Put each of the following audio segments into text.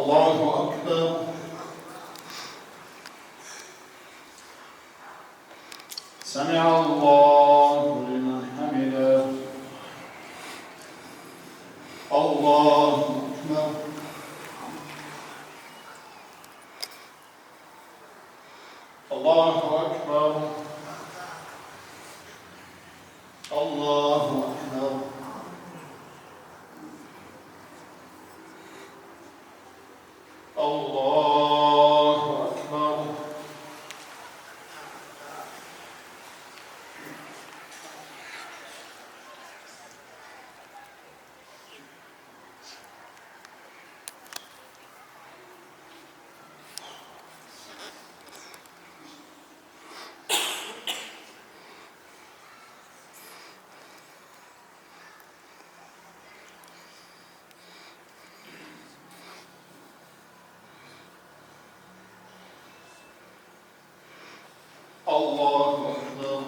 الله أكبر. سمع الله لمن حمده. الله أكبر. الله أكبر. الله أكبر. الله أكبر. الله أكبر.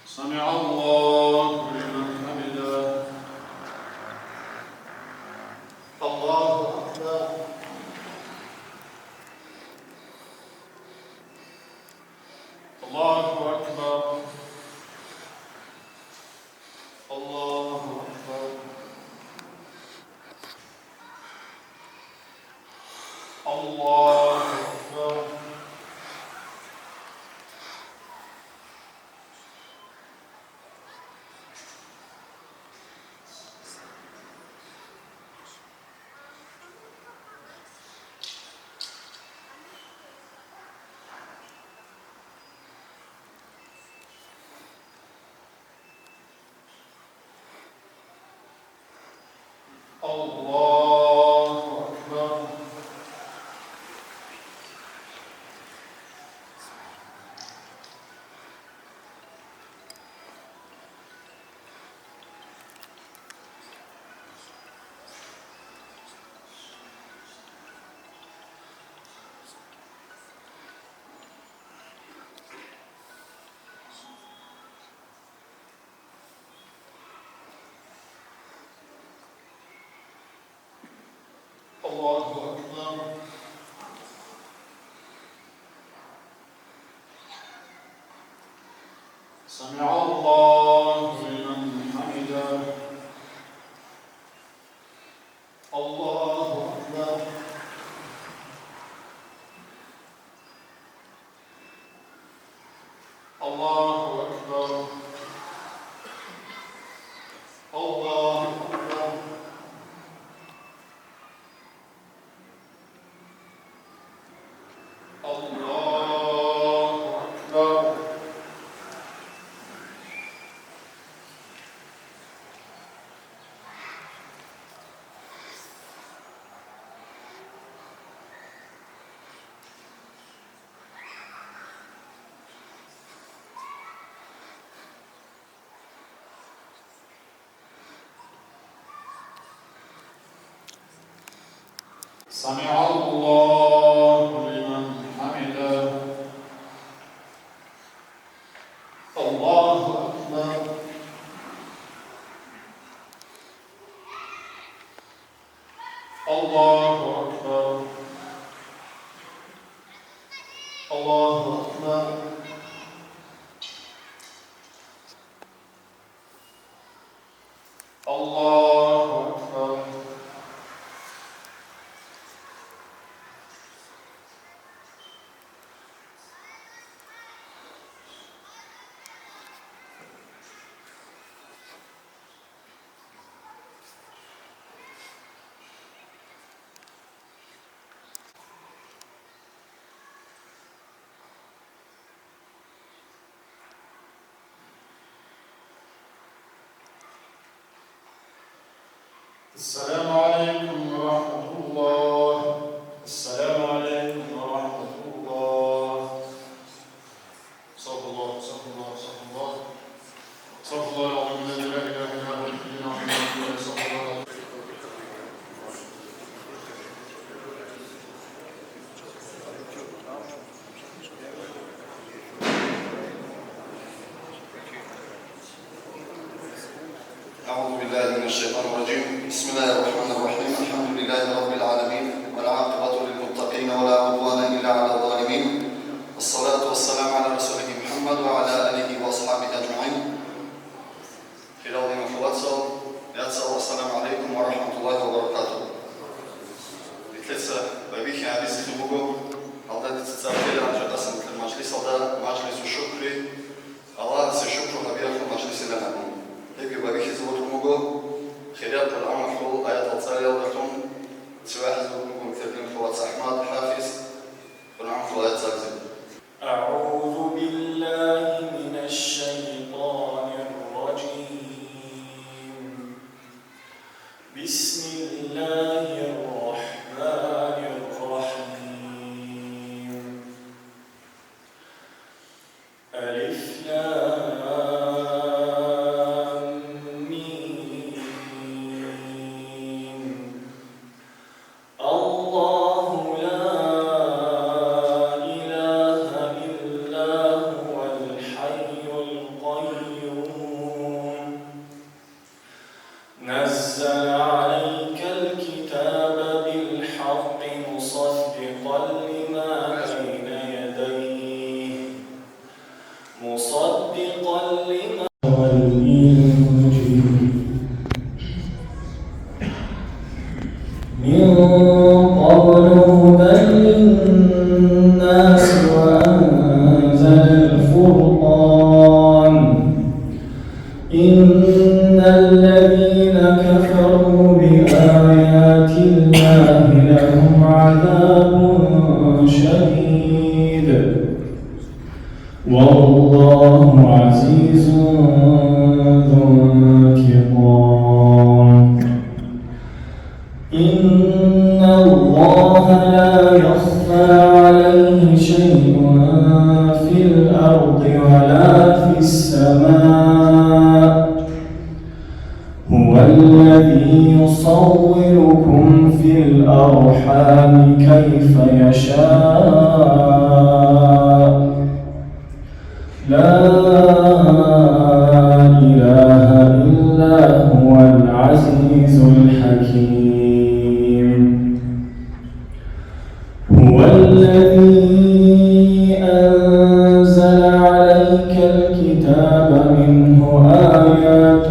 سمع الله لمن حمده. الله أكبر. الله أكبر. الله أكبر. الله أكبر. الله أكبر. الله أكبر. سمع الله لمن حمده. الله أكبر. الله أكبر. الله أكبر. الله أكبر. سمع الله لمن حمده. الله أكبر. الله أكبر. الله أكبر. الله أكبر. السلام عليكم ورحمة الله. السلام عليكم ورحمة الله. صلى الله صلى الله صلى الله صلى الله العظيم الذي لا إله إلا هو الحي العظيم صلى الله. أعوذ بالله بالله من الشيطان الرجيم. بسم الله الرحمن الرحيم. الحمد لله رب العالمين، والعاقبة للمتقين ولا عدوان إلا على الظالمين، والصلاة والسلام على رسوله محمد وعلى آله وأصحابه أجمعين. خلال محواتسل السلام عليكم ورحمة الله وبركاته. Vitlice, bih ja bismo mogu, ali da se zavljera, da sam majlis, da majlis u šukri, Allah se šukru habijah u majlis ilana. Eki bih izvod mogu, خلال الأمر حول آيات الصلاة والتوم سواء حزبكم كثير فوات أحمد حافظ والعمر حول آيات الصلاة. أعوذ بالله من الشيطان الرجيم. بسم الله الرحمن الرحيم. ألف لام ميم. الله لا إله إلا هو الحي القيوم. نزل عليك الكتاب بالحق مصدقا لما بين يديه والإنجيل من قبل هدى للناس وأنزل الفرقان. إن الذين كفروا بآيات الله لهم عذاب شديد والله عزيز ذو انتقام. إن الله لا يخفى عليه شيء في الأرض ولا في السماء. هو الذي يصوركم في الأرحام كيف يشاء. لا إله إلا هو العزيز الحكيم. هو الذي أنزل عليك الكتاب منه آيات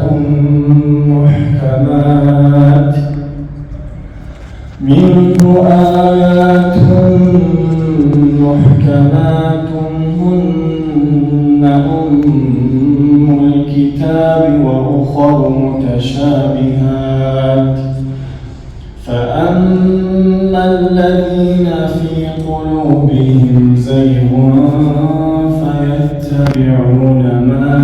محكمات هن أم الكتاب وأخر متشابهات. فأما الذين في قلوبهم زيغ فيتبعون ما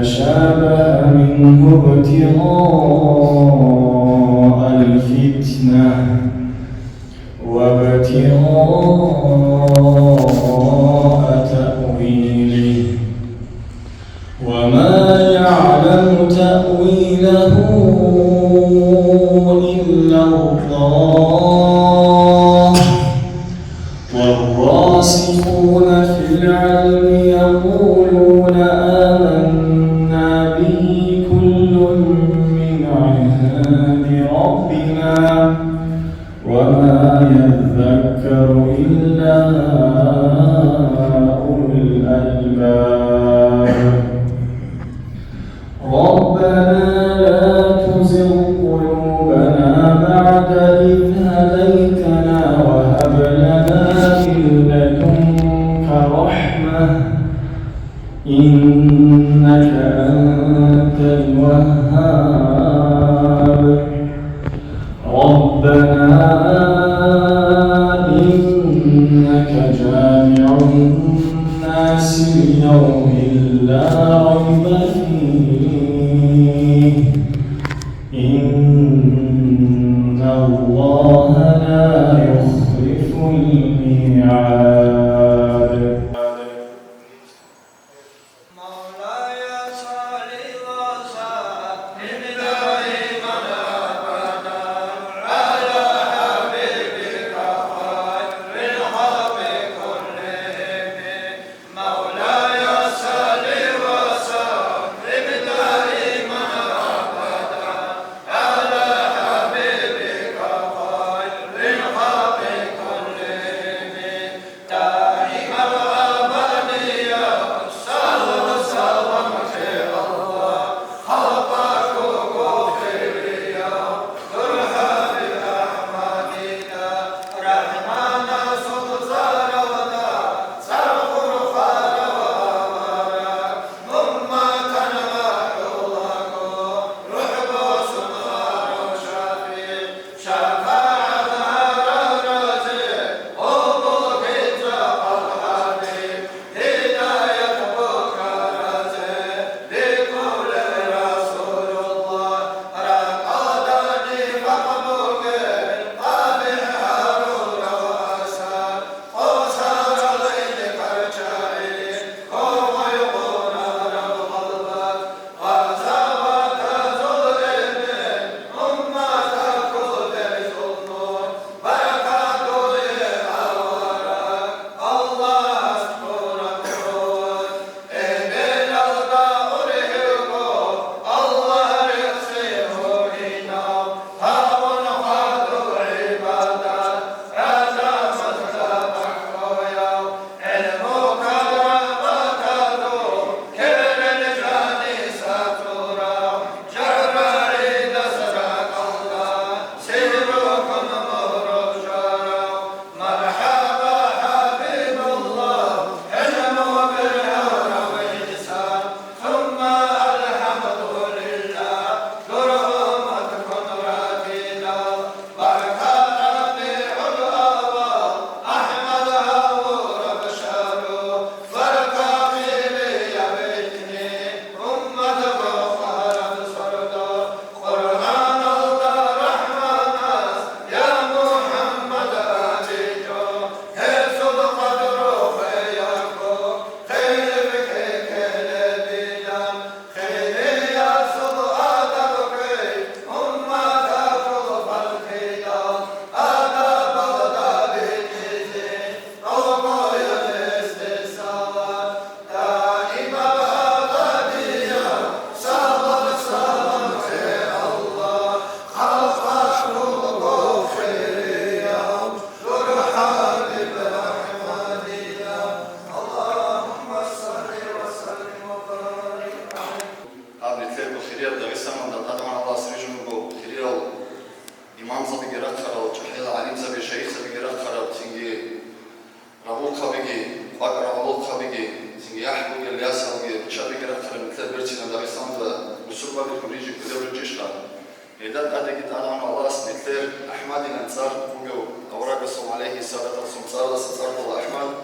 تشابه منه ابتغاء الفتنة وابتغاء تأويله وما يعلم تأويله إلا الله. والراسخون في العلم يقولون آمنا به كل من عند ربنا وما يذكر إلا أولو الألباب. ربنا لا تزغ قلوبنا بعد إذ هديتنا وهب لنا من لدنك رحمة إنك أنت الوهاب. ربنا إنك جامع الناس ليوم لا ريب فيه إن الله لا يخلف الميعاد. مولاي إمام زبي جرات خرا وجحيل عليم زبي شيخ زبي جرات خرا تيجي ربول خبيجي أقرأ ربول خبيجي تيجي أحبو الياس أو شابي جرات خرا مثل برتنا دارستان ومسوبة بالكوريجي كده برجشنا إذا أديك تعالى الله مثل أحمد الأنصار فوجو أوراق الصوم عليه السادة الصوم صار صار الله أحمد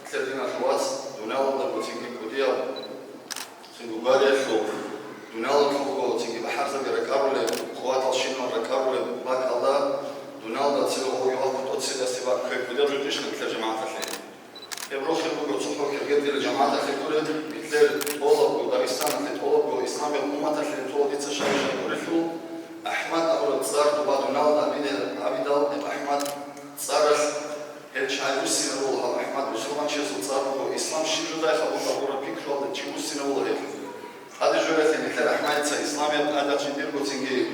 مثل دين الخواص دونال ضرب تيجي كوديا تيجي باريخ دونال فوجو تيجي بحر زبي ركارولي خوات الشين ركارولي باك الله دونال تصير هو يوقف تصير استباق كوديا برجش مثل جماعة الخير يبروح يبغوا تصحوا كرجال الجماعة الخير مثل أوروبا ودارستان مثل أوروبا وإسلام الأمة الخير تولد تشايش يقولوا أحمد أول صار تبع دونال عبيدال أحمد صار الشاي وسين والله أحمد بسرعة شيء صار وإسلام شيء جدا يخبط أبورا بيكرو هذا شيء وسين والله هذا جرأة مثل أحمد إسلامي هذا جدير بتنجي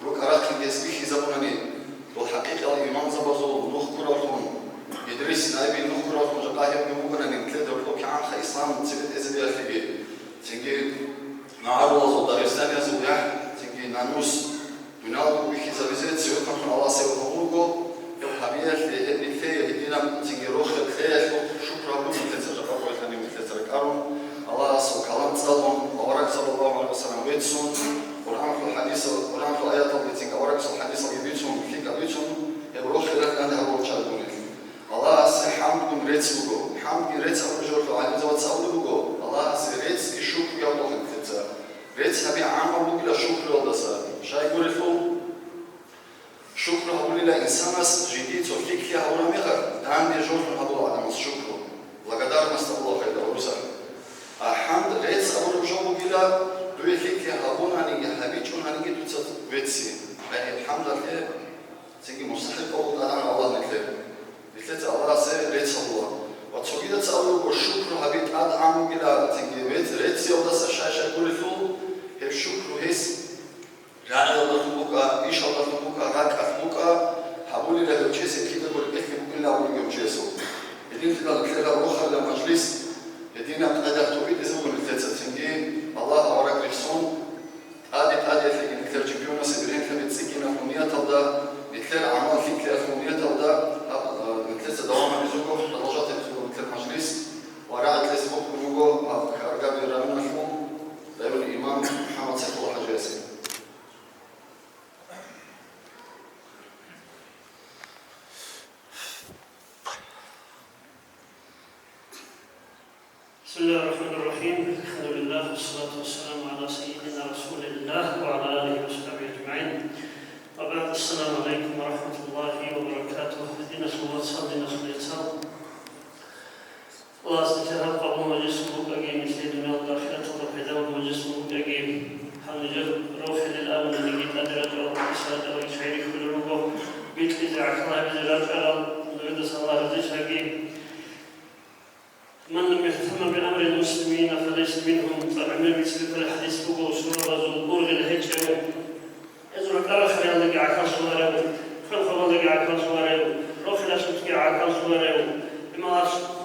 بكرات كنجس بيخي زبونني والحقيقة الإمام زبزو نخكرهم يدرس نائب نخكرهم جقاهم يمكنني مثل دولة كعان خ إسلام تبت إزبيا فيجي تنجي نعرض ودارستان يزويح تنجي نانوس دونال بيخي زبزت سيوكم من الله سيوكموجو الحبيات اللي فيه هدينا تنجي روخ الخير شكرا لكم مثل تجربوا ثاني مثل تركارون الله سو كلام صلهم وورق صلى الله عليه وسلم ويتسون ورحمة الحديث ورحمة الآيات اللي تنجي ورق صل الحديث اللي بيتسون فيك بيتسون يبروخ لنا هذا هو شادوني الله سحمدكم ريتسوجو حمد ريتس أول جور على زوات سأولوجو الله سريتس الشكر يا الله مثل ريتس هبي عام بقول شكر الله سا شاي يقول الفو شكر هقول لا إنسانس جديد وفيك فيها ولا مغر دام يجور من هذول على مس شكر لقدر نستغفر الله خير ورسال الحمد ريتس أول جور بقول دوي فيك فيها هقول أنا يهبيتون أنا جيت تصد ريتسي الحمد لله تيجي مستحيل أقول أنا الله نكلم مثل الله سي ريتس الله وتشوفي تسألوا والشكر هبيت أدعم بلا تيجي بيت ريتسي وده سشاشة يقول الفو الشكر هيس راعي الله تبوكا إيش الله تبوكا راك أثبوكا حبولي له جيسي كده بقول إيه ممكن لا أقول يوم جيسو يدين تقدر تلاقي روحه لمجلس يدينا قدر توبيد إزمه الثلاثة تنجي الله أوراق ريسون آدي اللي نكتر جبيونا سيدرين كبيت سكينة فمية تلدا نكتر عمال في كلا فمية تلدا نكتر دوام بزوجه درجات يدخلوا نكتر مجلس وراعي تلسبوك بموجو كأرقام يرامون مفهوم دائما الإمام محمد سيد الله حجاسي بسم الله الرحمن الرحيم الحمد لله والصلاة والسلام على سيدنا رسول الله وعلى آله وصحبه أجمعين وبعد السلام عليكم ورحمة الله وبركاته دين صلوات صل دين صلوات الله استجاب قبل مجلس مبقى مثل دنيا الداخلة وضحيدا ومجلس مبقى حنجر روحي للآمن نجيب أدرج وإسادة وإشعيري كل ربو بيت إذا عكرها بزراج على نريد صلى الله عليه وسلم من لم يهتم بأمر المسلمين فليس منهم فالعلم بسبب الحديث بقى وسورة الزبور الهجر يزرق آخر يلقى عكال صواره فالخبر لقى عكال صواره روح لا شتكي عكال صواره بما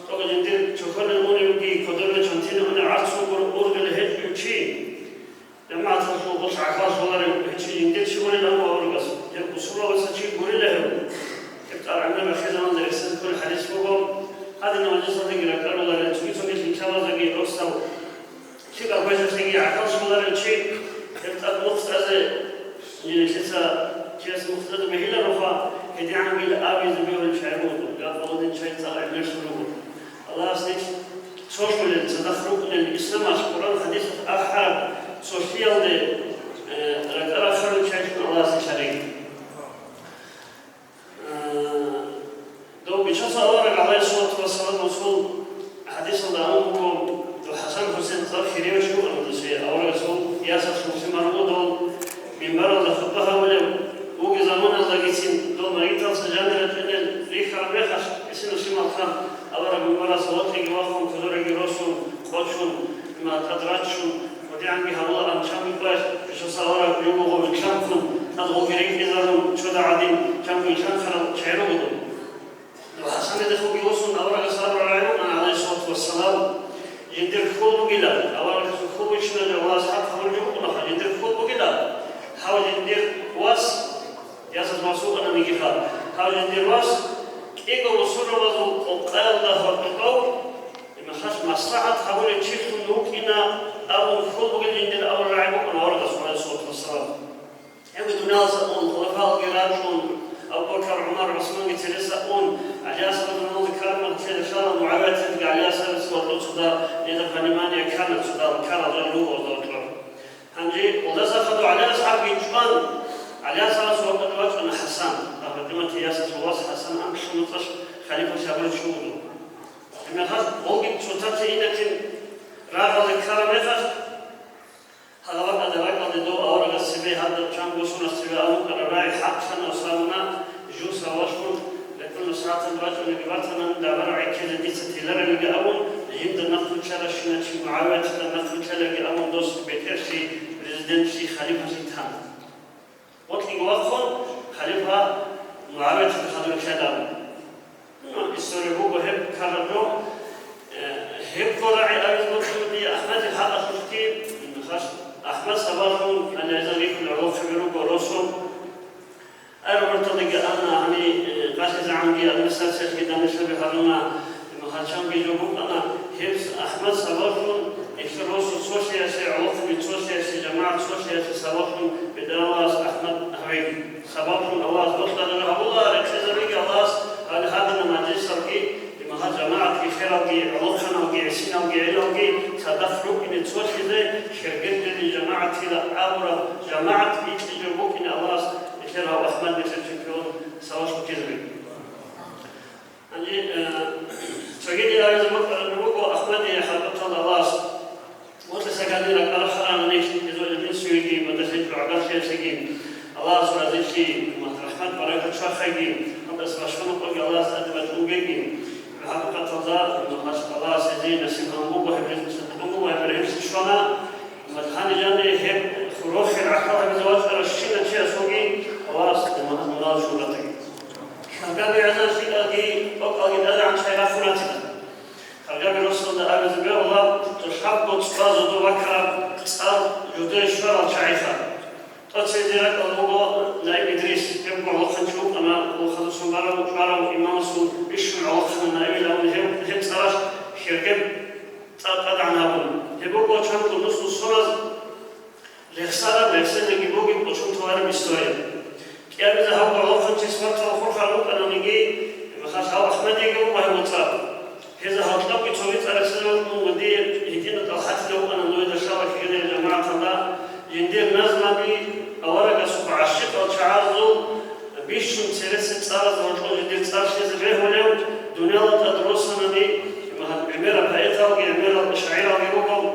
تقول جندير شكرا الموني يبقي قدرنا شنتين أنا عرسوا برق الهجر يمشي لما تنسوا بص عكال صواره يمشي جندير شكرا لما أورقص يبقى سورة وسجي قولي له يبقى العلم بخيزة من درسل كل حديث بقى هذا المجلس الذي قال الله لا تجلس مثل كذا ذي رأسه شيء أبغى تسميه عكاس ولا شيء يبقى مختلف يعني كذا مختلف بهلا رفع هدي عن بيل أبي زبير الشعبون قال فلان شيء طلع من سلوك الله أسنيك سوشيال التدخل الإسلام القرآن حديث أحد سوشيال رجال آخر شيء الله سيشارك دو بيشوف أورق عليه الصلاة والسلام وصول حديث الأمم وحسن حسين طرف خيري وشو المدرسة أورق صول ياسر مسلم مرمود من برد خطبها ولو وجي زمان الزاجين دو مريض سجانة لأن ريخ ريخ اسمه سمع كان أورق من برد صوت يجواهم كذور يجرسون خدشون ما تدرجشون ودي عن بها الله عن شام يباش بيشوف أورق يومه بالشامكم تدخل كريم إذا شو دعادين شام يشان خرج شعره وحسن دخول بيوصل أورق صار عليهم عليه الصلاة والسلام يدير خطوة كده أورق خطوة شنو جواز حق خرجوا ولا يدير خطوة كده حاول يدير واس ياسر مسؤول يجيها هذا الدرواس إيجو وصول وضو قال الله وقال ما خاص مصلحة حول الشيخ نوك إنا أو نفوض بقول إن أو الرعب وأنا ورد أسمع الصوت والصلاة يوجد ناس أون خلفاء القرارون أبو بكر عمر عثمان يتلسقون على أساس أنه ذكرنا كذا شارع معاوية تلقى على أساس والله صدا إذا فنمانيا كانت صدا كان ضلوا وضلوا هنجي وده أخذوا على أصحاب يجبان على أساس وقت الوقت أنا حسن قدمت ياسر الواس حسن أمش نطش خليفة شابل شهوده إن هذا وقت شتات إنك راغ الكرم يفر هذا وقت راغ الدو أورج السبي هذا جانبو سون السبي أو كان راي حق سنة وصلنا جوس واشون لكل ساعة الوقت نجبرتنا دابر عكيز دي ستيلر اللي أول يمد نقل شر شنة معاوية نقل شر اللي أول دوس بيترسي ريزيدنسي خليفة سيتان وقت يوقفون خليفة معاوية تخذوا الكلام السوري هو هب كارلو هب قراعي أيضا في أحمد الحق أخذتي خاص أحمد صباحون أن يزالك العروض خبروا قروسهم أنا مرتضي أنا يعني قاسي عندي المسلسل كده نشبه هذونا مخالشان بيجوبوا أنا هب أحمد صباحون إكسروس سوسياسي عروض بالسوسياسي جماعة سوسياسي صباحون بدرواز أحمد هوي صباحون أواز وصل لنا الله ركزريك الله هذا المجلس الكي لما هذا جماعة في خيراتي عروضنا وكي عسينا وكي علاقي تدخلوا إن توسيده شركة لجماعة إلى عبر جماعة يجربوك إن الله يشيرها وأحمد نسيبون سواش وكذبين يعني تجد إلى هذا الموضوع أحمد يحبط الله وتسكن لك الآخر نيش يزول الجنس يجي مدرسة العقل سيسجين الله سبحانه وتعالى رحمة بركة شخصين بس بشكرك الله سبحانه وتعالى حقيقة الله سيدي نسيبهم وهبرهم شونا مدحان جاني هب خروج العقل بزواج الشيء شيء سوقي الله سبحانه وتعالى شغلتك خلقا بعزا شيء أقل هذا عن شيء رفناتك خلقا برسول الله أبي زبير الله تشحب وتصباز ودوكرا تصال جودة الشوارع الشعيفة تسيدنا الموضوع نائب إدريس يبقى وقت نشوف أنا وخذ سمارة وكبارة وإمام سو بيشمع وقت النائب لو نهم صراش شركة تقعد عن هابون يبقى وشان كل نص الصورة لخسارة لخسارة يبقى وشان تواري بستوية كيف إذا هو وقت تسمع تأخر خلوق أنا نجي مخاص هو أحمد يجي وهو مطار إذا هطلب يتوبيت على سنة ودي يدينا طلحات لو أنا نريد أشارك كده جماعة الله يندير نظمة بي أورق سوق عشق أو تعارض بيشون سلسلة صارت ورجل يدير صار شيء زبيه ولو دنيا الله تدرسنا دي ما عميرة بقيتها وعميرة شعيرة ويروقهم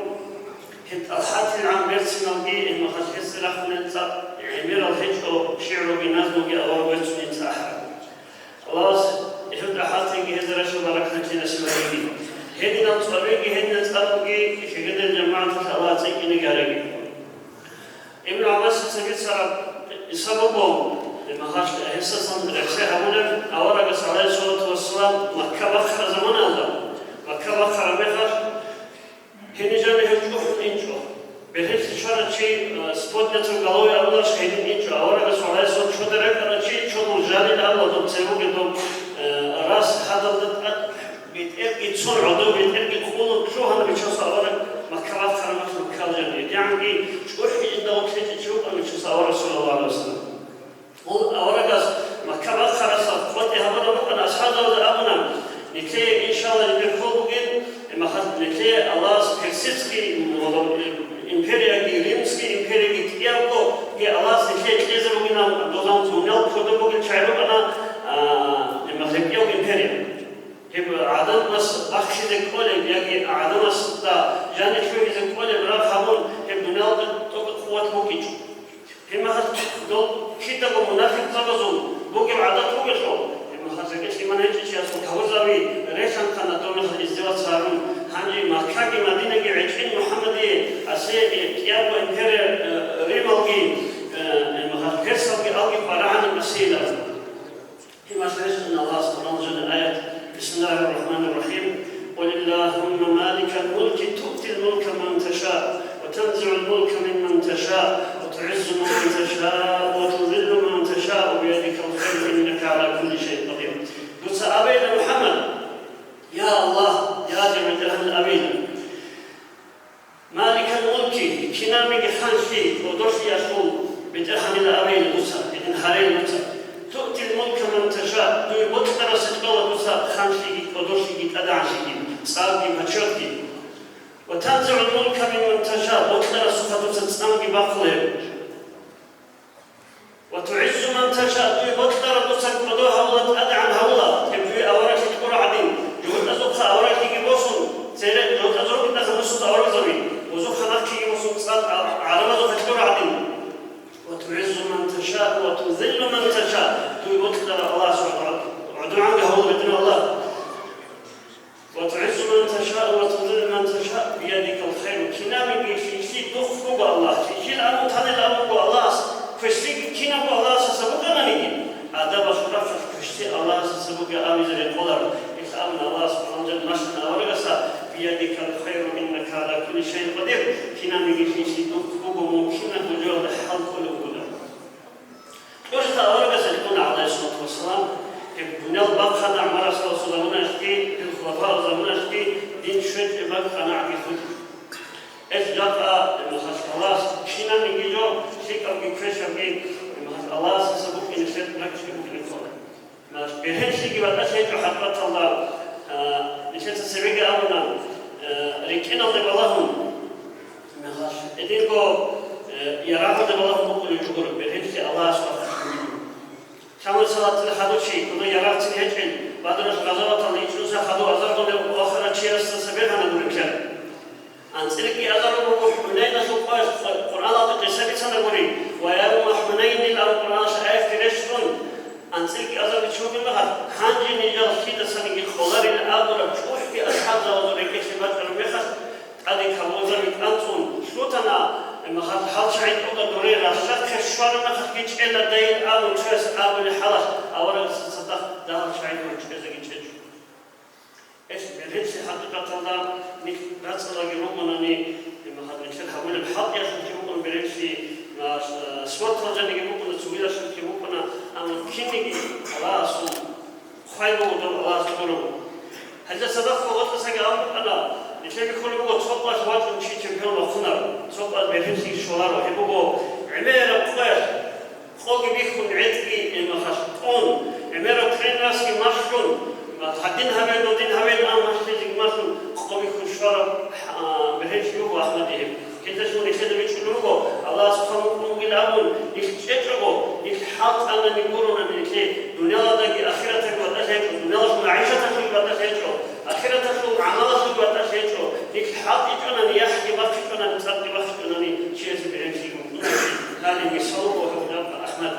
هت الحاتي عن بيرسنا ودي إنه خشيت سلاح من الصار عميرة الحج أو شعر بنظمه جاء أورق بيرسنا يتساحر خلاص يحب حاتي جهز رشوا بركة نسمعه هدينا نصلي هدينا نصلي في قد الجماعة الله تيجي نقارئ ابن عباس سبيت سرب سببهم لما خاش أساسا الأشياء هنا أورق عليه الصلاة والسلام مكة بخر زمان هذا مكة بخر بخر هني جاني هجوم إنجو بهيك شرط شيء سبوت نتوقعوا أول شيء إنجو أورق عليه الصلاة شو درك أنا شيء شو مجاني الله دوم سيبوك دوم راس هذا بيتأكل صور عضو بيتأكل خلود شو هذا بيشوف أورق مكة بخر مكة الجنة يعني شو حي عنده وقت تشوف أن يشوف رسول الله عليه وسلم هو أورجس مكة بخر صفوتي هذا بقى أصحاب الأمنا نكلي إن شاء الله نبيكون بقين ما خد نكلي الله سبحانه إمبريا كيريمسكي إمبريا كيتيابو كي الله نكلي كذا بقينا دوزان تونيل كده بقين شايلو أنا لما تبيو إمبريا هب عدد بس أخشى ذكولي يعني عدد بس تا جاني شوي ذكولي برا خامون هب دنيا توقف قوة موكيج هم هاد دول كده بمنافق تبزون بوكي عدد بوكيشوا هم هاد زكيش لما نيجي شيء أصلا كوزابي ريشان كان دون الإزدواج صارون هني مكة مدينة عشرين محمدي أسيء كيابو إمبريا ريمالجي هم هاد كسر كأوجي برهان المسيلة هم أساس إن الله سبحانه وتعالى آيات بسم الله الرحمن الرحيم قل اللهم مالك الملك تؤتي الملك من تشاء وتنزع الملك ممن تشاء وتعز من تشاء وتذل من تشاء بيدك الخير إنك дуи боткара се ткола дуса ханшиги, кодошиги, таданшиги, цалги, мачотги. وتنزع الملك ممن تشاء بطلر صفة تسنمك بقلب وتعز من تشاء بطلر تسك بدو هولت أدعم هولا تبدو أورك تكون عدين جهد أزوك أورك يجيبوسون سيرت جهد أزوك إنك مسوط أورك زمين وزوك خلق يجيبوسون صاد عرب أزوك تكون عدين وتعز من تشاء وتذل من تشاء بطلر الله سبحانه وعدو عنك هول بدون الله وتعز من تشاء وتذل من تشاء بيدك الخير كنامك في دخوك الله في الأمر تنل أمر الله فشتك كناب الله سبوك مني هذا بخلاف فشتك الله سبوك أميزر القدر إسألنا الله سبحانه وتعالى مشنا ورقصا بيدك الخير إنك على كل شيء قدير كنامك في دخوك ممكن وجود حلق القدر وجدت ورقصا يكون عليه الصلاة والسلام بنيال بقى نعمر صلى الله عليه وسلم الخلفاء زمانه دين شد بقى نعمي خد إيش جاء مثلا الله شينا نيجيجو شيء أو كيفش أو كي مثلا الله سبب إن شد بقى شيء ممكن يكون ما بهن شيء كذا شيء حقت الله نشيت السبيك أمنا ركنا لبلهم مثلا إذن كو يراهم لبلهم بقول يجور بهن شيء الله سبحانه شامل صلاة الحدوشي كنا يرات الهجن بعد نش غزوات الله يجوز حدو أزرق من آخر شيء استسببها نقول كذا أنسلك أزرق من حنين سوقاش القرآن الله تقسم بسنا قولي ويوم حنين القرآن شايف كريشون أنسلك أزرق شو بمهر هنجي نجال شيء تسمي خلار الأرض شوح في أصحاب زوجة كشبات المخص هذه كموزة متأنتون شو تنا مخاط حال شعيد أودا دوري راشد كشوار مخاط كيش إلا دين أو تشوس أو الحلاش أولا صدق دار شعيد وتشوس كيش إيش بليش حقيقة الله نك رأس الله جنوبنا ني مخاط نشل حول الحق يا شو كيمكن بليش ما سوات رجع نجيبوكنا سويلا شو كيمكنا أم كيني الله سو خير ودور الله سبحانه هذا صدق وقت سجى أنا نشوف كل بقول صوب شوات نشيد شمبيون وخنر صوب بيرسي شوارو هبقول عمير قوي خوي بيكون عتقي المخشطون عمير كرين راسي مشلون ما تحدين هبل ودين هبل أنا مشتي مشلون خوي بيكون شوارو بيرسي هو أحمدهم كنت شو نشيد بيشلونه الله سبحانه وتعالى يشتركوا يحط أنا نقولون أن الدنيا ذاك آخرتك وتشهد الدنيا معيشتك وتشهد آخرتك عملك وتشهد لك حاط يجونا يحكي وقتنا نصدق وقتنا شيء بيرسي هذه مصور وهو أحمد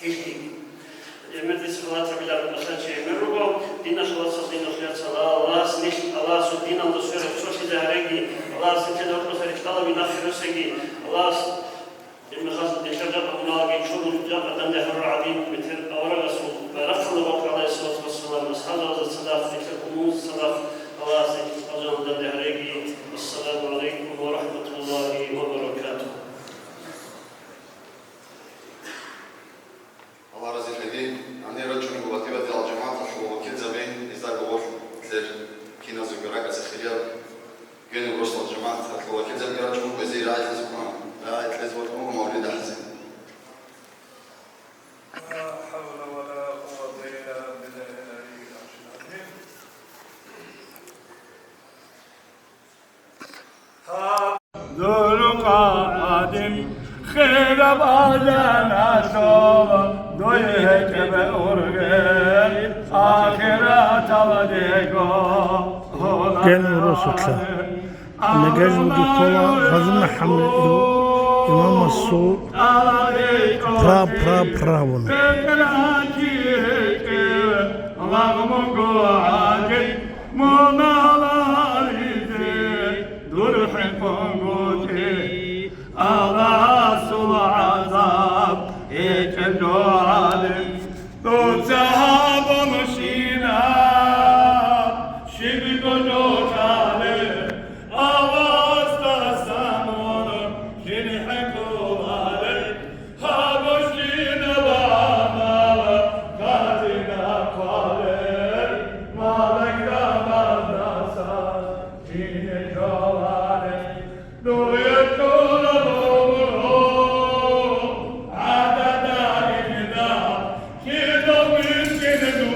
كيشي مجلس صلاة بلا مثلا شيء مربو دين صلاة صلاة الله سنيش الله سدين الله سير شوشي زهري الله سكده وسير طلب ناخر سجي الله المخاص تشجع هناك يشوف جاب دنده الرعدين مثل أورا رسول برفع الله عليه الصلاة والسلام مسحنا الصلاة في الأمور الصلاة الله سكده أجمع دنده رجي السلام عليكم ورحمة الله وبركاته. الله رزق لدي أنا رجل مقاتبة الجماعة وكل زبين إذا قول كثير كنا زوجراء كسخريا جينا وسط الجماعة وكل زبين رجل وزير عائلة سبحان لا عائلة سبحان مولد حسن. لا حول ولا قوة إلا بالله العلي العظيم. ذو قادم خير بعدنا شوق دويك بأورغل آخرة وديكو كان رسول نجاز بكوا غزنا حمل إمام الصوت برابون عدد إذا كيلو من كيلو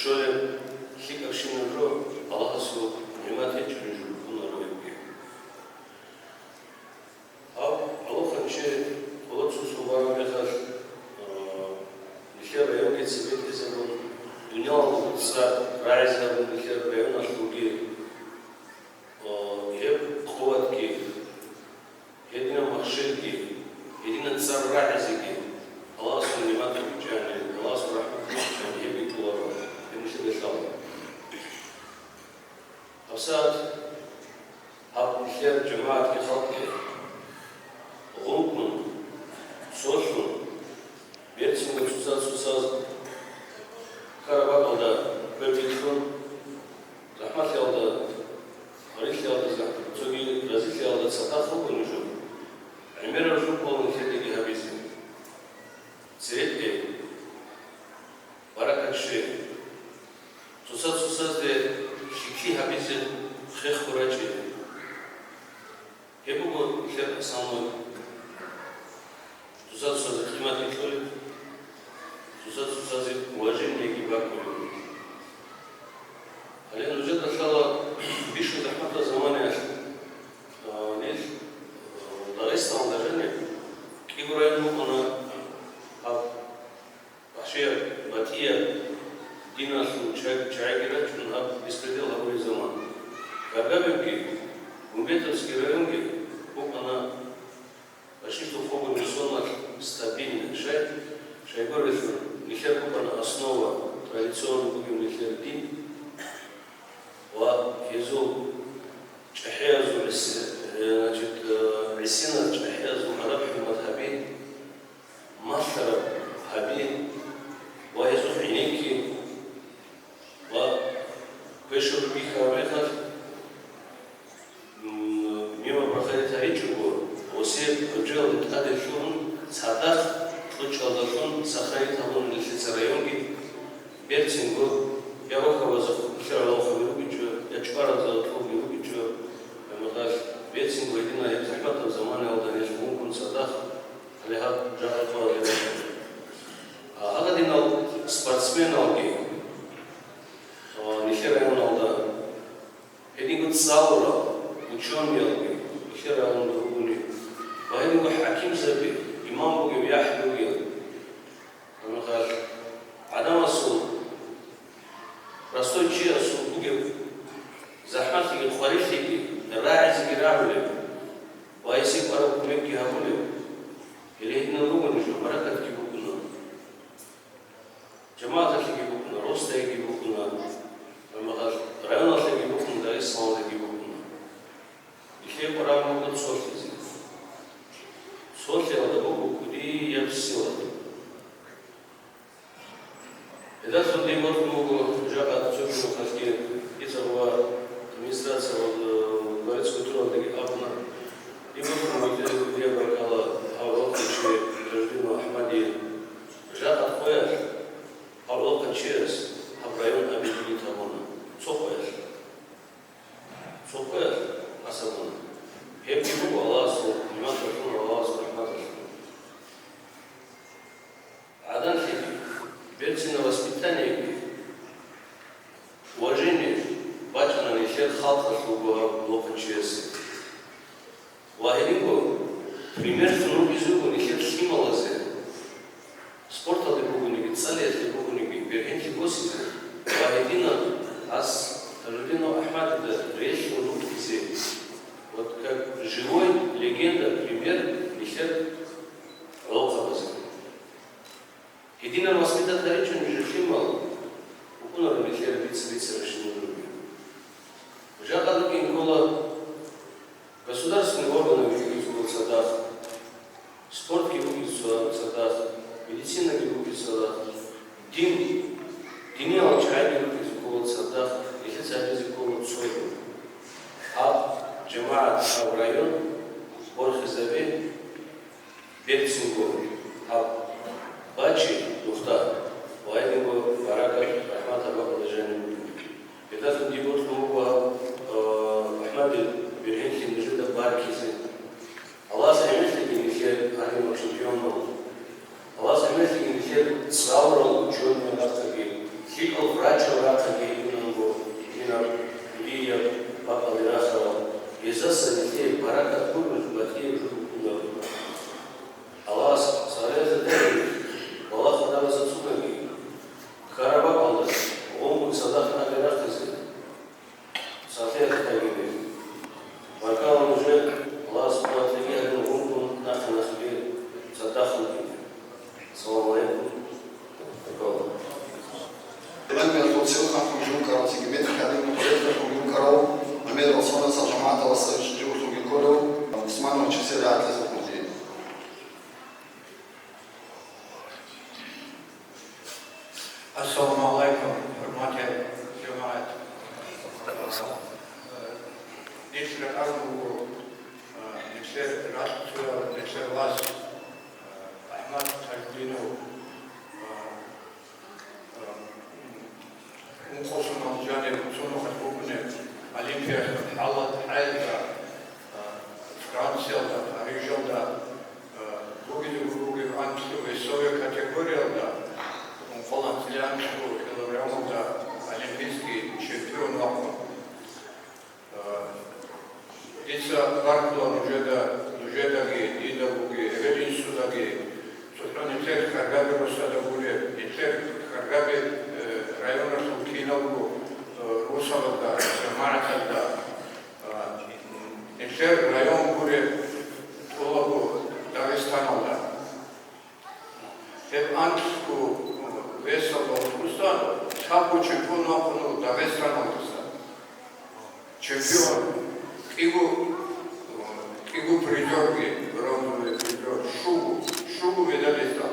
şöyle hik akşamları Allah'a su nimet etçinin bunları yapıyor. قوتك هدينا مخشلك هدينا تسرعزك الله سبحانه وتعالى بجانب الله سبحانه وتعالى يبيك الله بمشي بالخير أوساد هاب خير جماعة كخلق غنكم صوتكم بيتسم سوساز كرباء الله بيتكم زحمة الله قريش الله زحمة تجي رزق الله ستاخو ونجوم عمر الرجوع من خير هابيزم سيد بركة شيء سوساز ده شكي هابيزم خير خراجي هبوغو خير أسامو سوساز خدمات يطول سوساز واجب نيجي باكل علينا نوجد إن شاء الله بيشو زحمة زمان نيل درست عن درجة كي براين مو أنا أشياء باتية دينا شو شاي كده شو ناب بيسكتيل هبوي زمان كعبة بيجي وبيت السكيريونجي هو أنا أشيله فوق المسؤول стабильный шай горит нихер купана основа традиционно будем нихер дин ва хизу чахязу значит عسينا чахязу арабхи мадхаби мастера хаби ва хизу хиники ва пешер биха мехат мимо проходит речугу وسير رجال تقدرون صادق تشالدون سخري تابون للسرايوني بيرتينغو يا وقت وظف شغله خبير بيجو يشبار الزلطو بيجو مثلا بيرتينغو يدينا يتحمل زمان أو دنيش ممكن صادق عليها جاهل فاضي هذا دينا سبورتسمن أوكي نشريون أودا هني قد صاورا وشون يلقي نشريون دروبوني وهذا حكيم زبي إمام بوجي بيحلو يل أنا قال عدم الصوت رسول شيء الصوت بوجي زحمة في الخارج تيجي الراعي زي راعي ويسيب أرب كمية كهامله اللي هنا نروح نشوف بركة كيبوكنا جماعة كيبوكنا روستا كيبوكنا أنا قال رأينا كيبوكنا ده إسلام كيبوكنا إخير برام مقدم صوت زي صوت هذا هو كودي يبصر إذا صدق مرفوع جاء تشوف مخالفين يسوى administracja говорит культура таких абна и мы можем где бракала авлока че рождено Ахмади жат отходят авлока через район объединили табуна цохоешь асабуна хепки бу Аллаху нимата шун Аллаху рахмата шун адан хепки берцы на воспитание уважение бачана нихер халка шуба лока через вахидинго пример шуну изугу нихер хималазе спорта де бугуники цалия де бугуники берхенки госизе вахидина ас Рождено Ахмад это речь о Лукизе. Вот как живой легенда, пример, нихер Лохабаза. Единый воспитат речь он же химал, укунар нихер вице решение других. Жакадуки Никола государственные органы в садах, спорт в садах, медицина в садах, дини алчайни в садах, يحسب يكون صوت أب جماعة أو ريون ورخزبين بيتسنجو أب باتشي دختار وأيضا بركة رحمة الله لجانب إذا تدي بطل هو أحمد برهين في نجود باركيزي الله سيمثل المثال على مشيون الله سيمثل المثال تصور الوجود من الأرض في الفراج والأرض Лия, папа Лирахова, из-за детей барака курбы, батьи уже куда. Аллах, сареза деревья, Аллах дава за цугами, караба алда, он садах на Лирахтазе, сатех тагине, маркал уже maçı seyahatle sokuldu. Assalamu alaikum, hurmati jemaat. Nişler arzu, nişler rahat, nişler vas, Ahmad Tajdino, مخصوص الجانب سنو خطبوكنا أولمبيا حالة حالة فرنسا دا باريس دا بوغي أنت وسوي كاتيجوريا دا فلان كيلوغرام دا أولمبيسكي شامبيون واحد إذا برضو نجدا إذا بوغي إيفلين سوداغي سلطان إتر خرجابي روسادا بوغي إتر خرجابي رايونا سلطيناغو روسادا جماعة إتر رايون بوغي طولغو داغستانادا هب أنتسكو ويسا بوغستان سابو چمپيون واحد داغستانادا چمپيون Кигу придёрги, бронзовый придёр, шубу медалиста.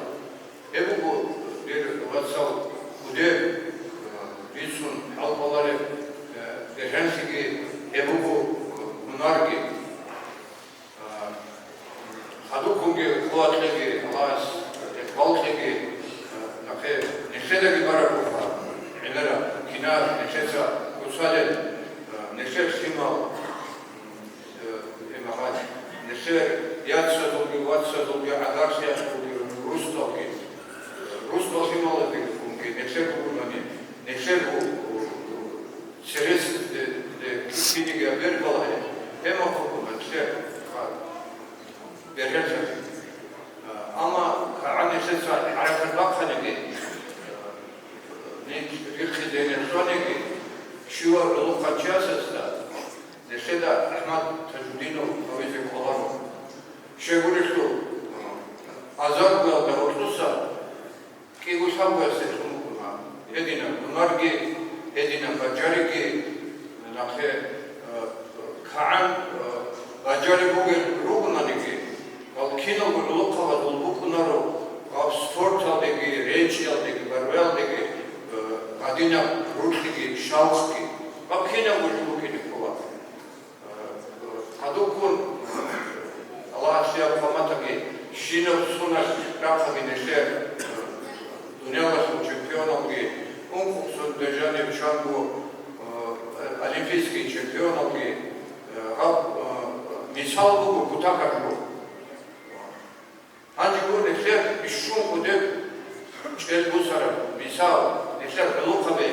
Эбу дер ватсал удер висун алпалары деженсиги эбу мунарги. Хадукунги кулатлеги алас балтлеги нахе нешедаги баракуфа. Инера кинар нешеса усален нешер симал نشر ياتسا دوغي واتسا دوغي عدارسيا دوغي روستوكي روستوكي مالتي كونكي نشر بولماني نشر سيريس كينيغا بيربالاي هما كوكو نشر بيرجنسا اما عن نشر عرف الباقفنيكي نيك ريخي دينيرسونيكي شوار لوقا جاسستا نشدا احمد تجدينو اويزي كولارو شغوريشلو ازاربل دا اوتوسا كيغو سامباسي تموكونا ედინა უნარგი ედინა ბაჯარიგი ნახე ქან ბაჯარი გუგე რუგნანიგი ალქინო ლოქავა ლუქუნარო აბსფორტალდიგი რეჩიალდიგი ბარველდიგი ადინა რუხიგი შავხი აბქინა გუჯუკინი ქოვა адукун алашია ფამატაგი შინო სუნას რაფამინეშე დუნიაlas ჩემპიონობი კონკურსო დეჟანი ჩანგო олимпийский чемпионовки мисалбу кутакаку анჯგურ ნეხე იშუნ ხუდე ჩელბუსარა მისალ ნეხე ლოხაბე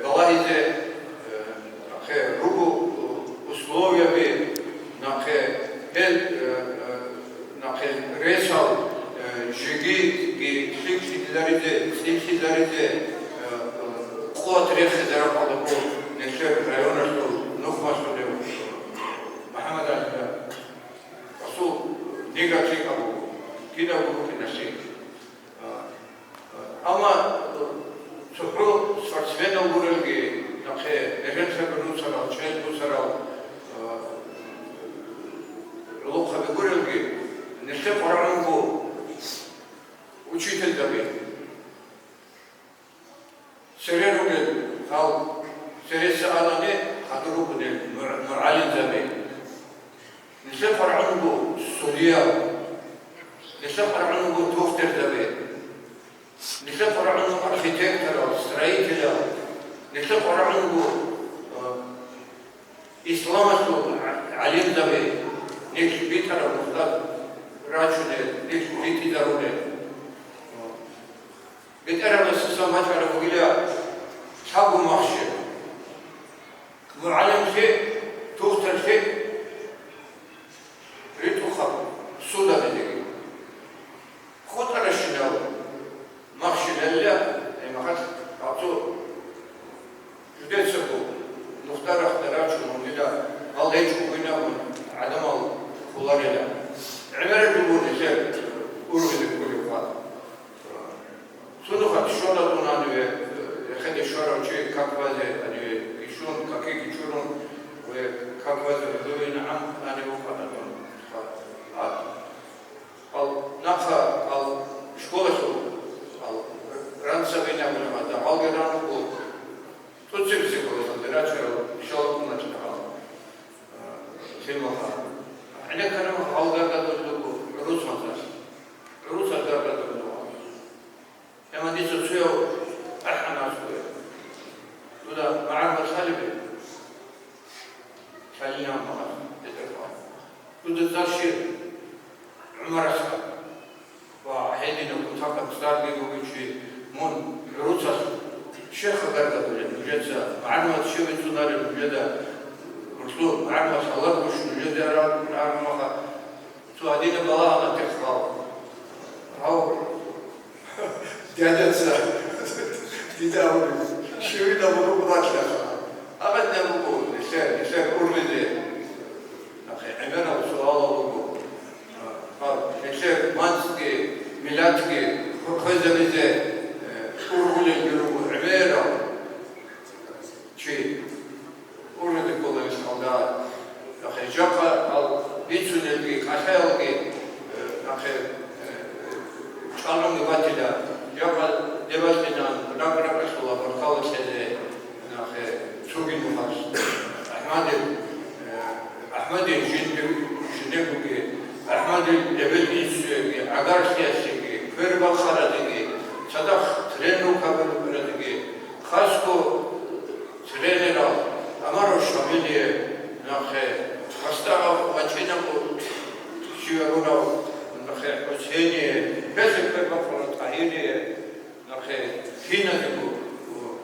балаизе ნახე რუგუ условиями ნახე ელ ნახე რესალ ჟიგი სიქსიდარიძე ყუათრეხე დარაფალო ნეხე რაიონაშო ნოხმასოდე მაჰამად ალი ასო ნეგატიკალო კიდევ უკინაში ამა სოფრო სპორტსმენოგურელგი ნახე ერენცაგნუცარა ჩელბუსარა ლოხაბეგურელგი ნეხე პარანგო учитель даби сереруге хал сереса алане хадругне муралин даби неше фарангу судия неше фарангу доктор даби неше фарангу архитектор строитель неше фарангу исламасту алим даби неше битара мустад рачуне неше битидаруне بتقرب السماوات على فوقيها حبوا مخشى معلم شيء توختر شيء ريتو خبر سودا بدي خطر الشناو مخشى لله أي مخش عطو جديد سبو نختار اختراج ونمدا الله يجوا بينا عدم الله لا عمر الجمهور زين أروح لكل واحد Судоха шода тунануе хеде шора че каквазе ани ишун каки кичурун ве каквазе луин ам ани вухатон تيمها أنا كنا أول درجة عروس مثلا عروس درجة لما دي تسوي أحنا نسوي وده معرفة خالبة خلينا معه تدرك وده تشير عمر أسمع وحين إنه كنت مستعد بيقول شيء من عروس شيخ درجة وجد معرفة شيء بتدار وجد مطلوب معرفة الله مش وجد أراد معرفة سؤالين بلاغة تخاف أو جالس تداول شو يدور بضاعة لها أبدا بقول لسان أرمزي أخي عمنا وسؤال بقول لسان مانسكي ميلاتكي خزمزي أرمز الجنوب عميرة شيء أرمز كل إسحاق أخي جاقة أو بيتسون البيك أخي أخي شالهم نباتنا جاقة دبستنا نقرأ الله بركاوة سيدي أخي سوق المفاس أحمد جنبك أحمد الابن عقار سياسي فرب الخارجي صدق ترينو قبل بردي خاصكو ترينو أمر الشاملية نخي خاصة وجهنا شيرونا نخي حسيني بس فرب الخارجي نخي هنا تقول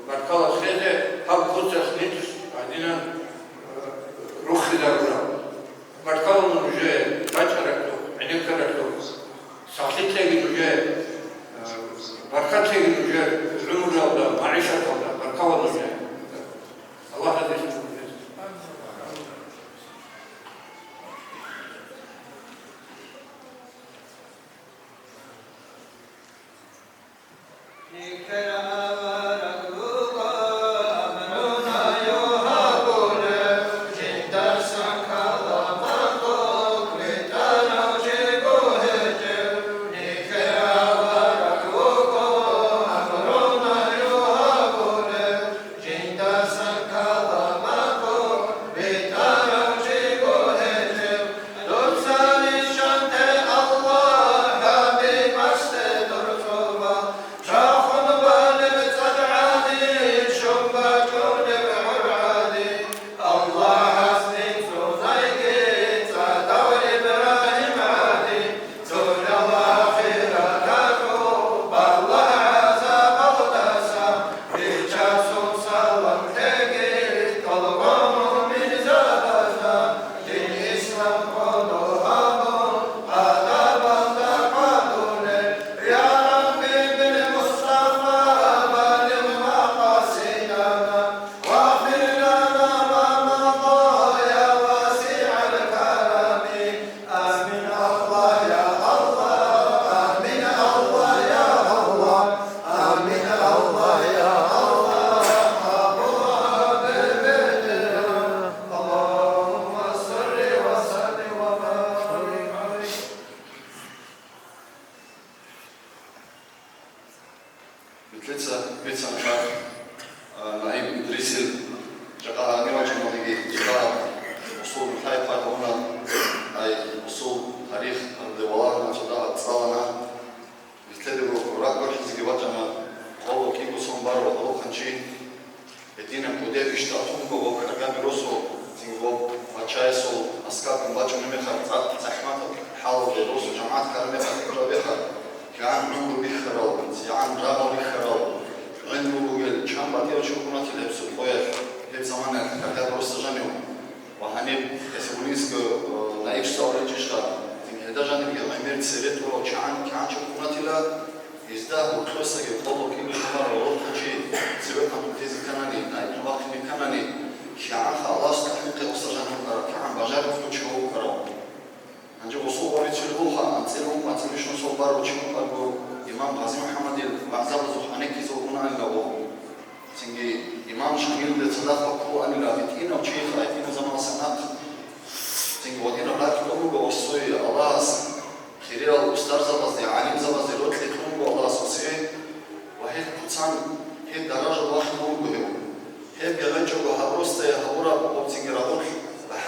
بركاوة سيدي هم خصوص نيتش بعدين روح دارنا بركاوة من جاي بجرك عندك ركلو صحيح تلاقي جاي بركات تلاقي جاي عمر ولا معيشة ولا بركاوة من جاي الله هذا يسمى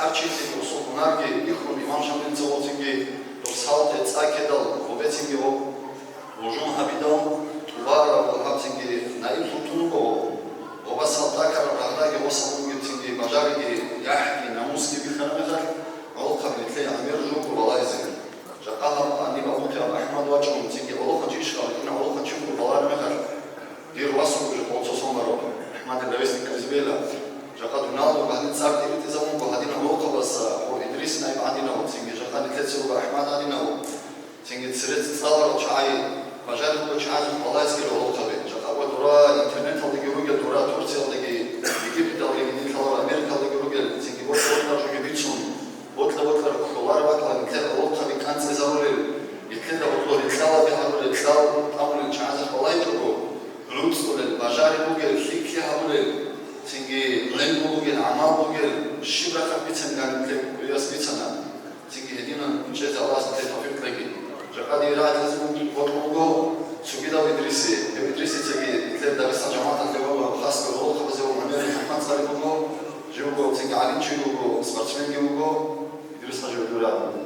харчити особунарги ихун имам шамил цавоцинги досалте цакедал обецинги ожун хабидал тувара хабцинги наибутунго обасалтакара рахдаги осалугицинги бажариги яхки намуски биханамезар олқабитле амир жуку балайзин жақалам ани бабути ахмад вачун цинги олқа чишқа ина олқа чуку балармехар дир васугу жқолцосомаро ахмад левесник казбела جاكاد نالو بعدين صار تيجي تزوم بعدين هو قبص هو إدريس نايم عندنا هو تيجي جاكاد تلتسي هو أحمد عندنا هو تيجي تسرت تصور وشاي مجال هو شاي والله يسكر هو قبل جاكاد ودورا إنترنت هذا يروج دورا تورسي هذا يجيب هذا يجي نتلاقى أمريكا هذا يروج تيجي وطلع جو يبيتشون وطلع كلار وطلع نتلاقى هو قبل كان تزور يتلاقى وطلع يتلاقى بهذا يتلاقى أمر شاي والله يروج لوتس ولا مجال يروج فيك يا هذا تيجي لينبوجل عمابوجل شبه خبيتن كان كلياس بيتنا تيجي هدينا جزء الله تفهم تلاقي جاكاد يراد لازم وطنوجو سويدا ويدرسي تيجي تلاقي درس جامعة اللي خاص بالروح خبز يوم عمل حكمان صار يبغوا جوجو تيجي عالين شو جوجو سبارتمن جوجو يدرس حاجة دورة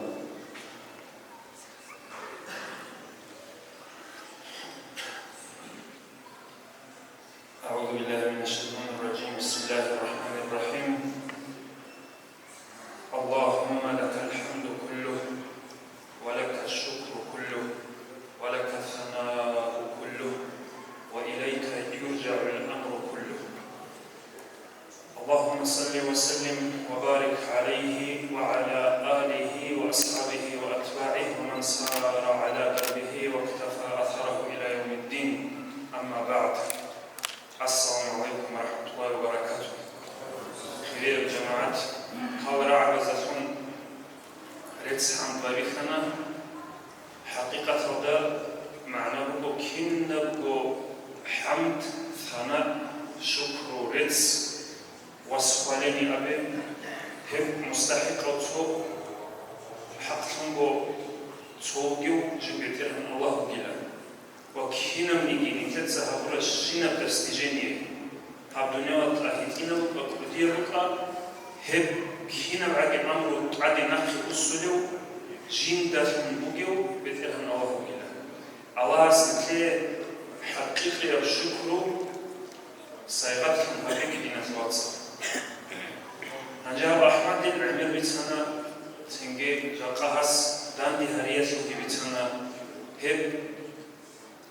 أعوذ بالله من الشيطان الرجيم بسم الله الرحمن الرحيم اللهم لك الحمد كله ولك الشكر كله ولك الثناء كله وإليك يرجع الأمر كله اللهم صل وسلم وبارك عليه وعلى آله وأصحابه وأتباعه ومن سار على دربه واكتفى أثره إلى يوم الدين أما بعد السلام عليكم ورحمة الله وبركاته. خير الجماعات قال عبزتون رتس عن طريقنا حقيقة هذا معناه كنبو حمد ثناء شكر رتس وصفالني أبي هم مستحقته حقتنبو توجيو جبتهم الله جل وكينام نيجي نكتب هؤلاء الشينا برستيجينية الدنيا تراهيتنا وقديرك هب كينام عقد أمر عقد نخي أصله جين دافن بوجيو بترهم الله جل الله سنتلي حقيقي الشكر سيغتهم هبك دينا الواتس نجاب أحمد العمر بيتنا تنجي جاقهس داندي هريات لكي بيتنا هب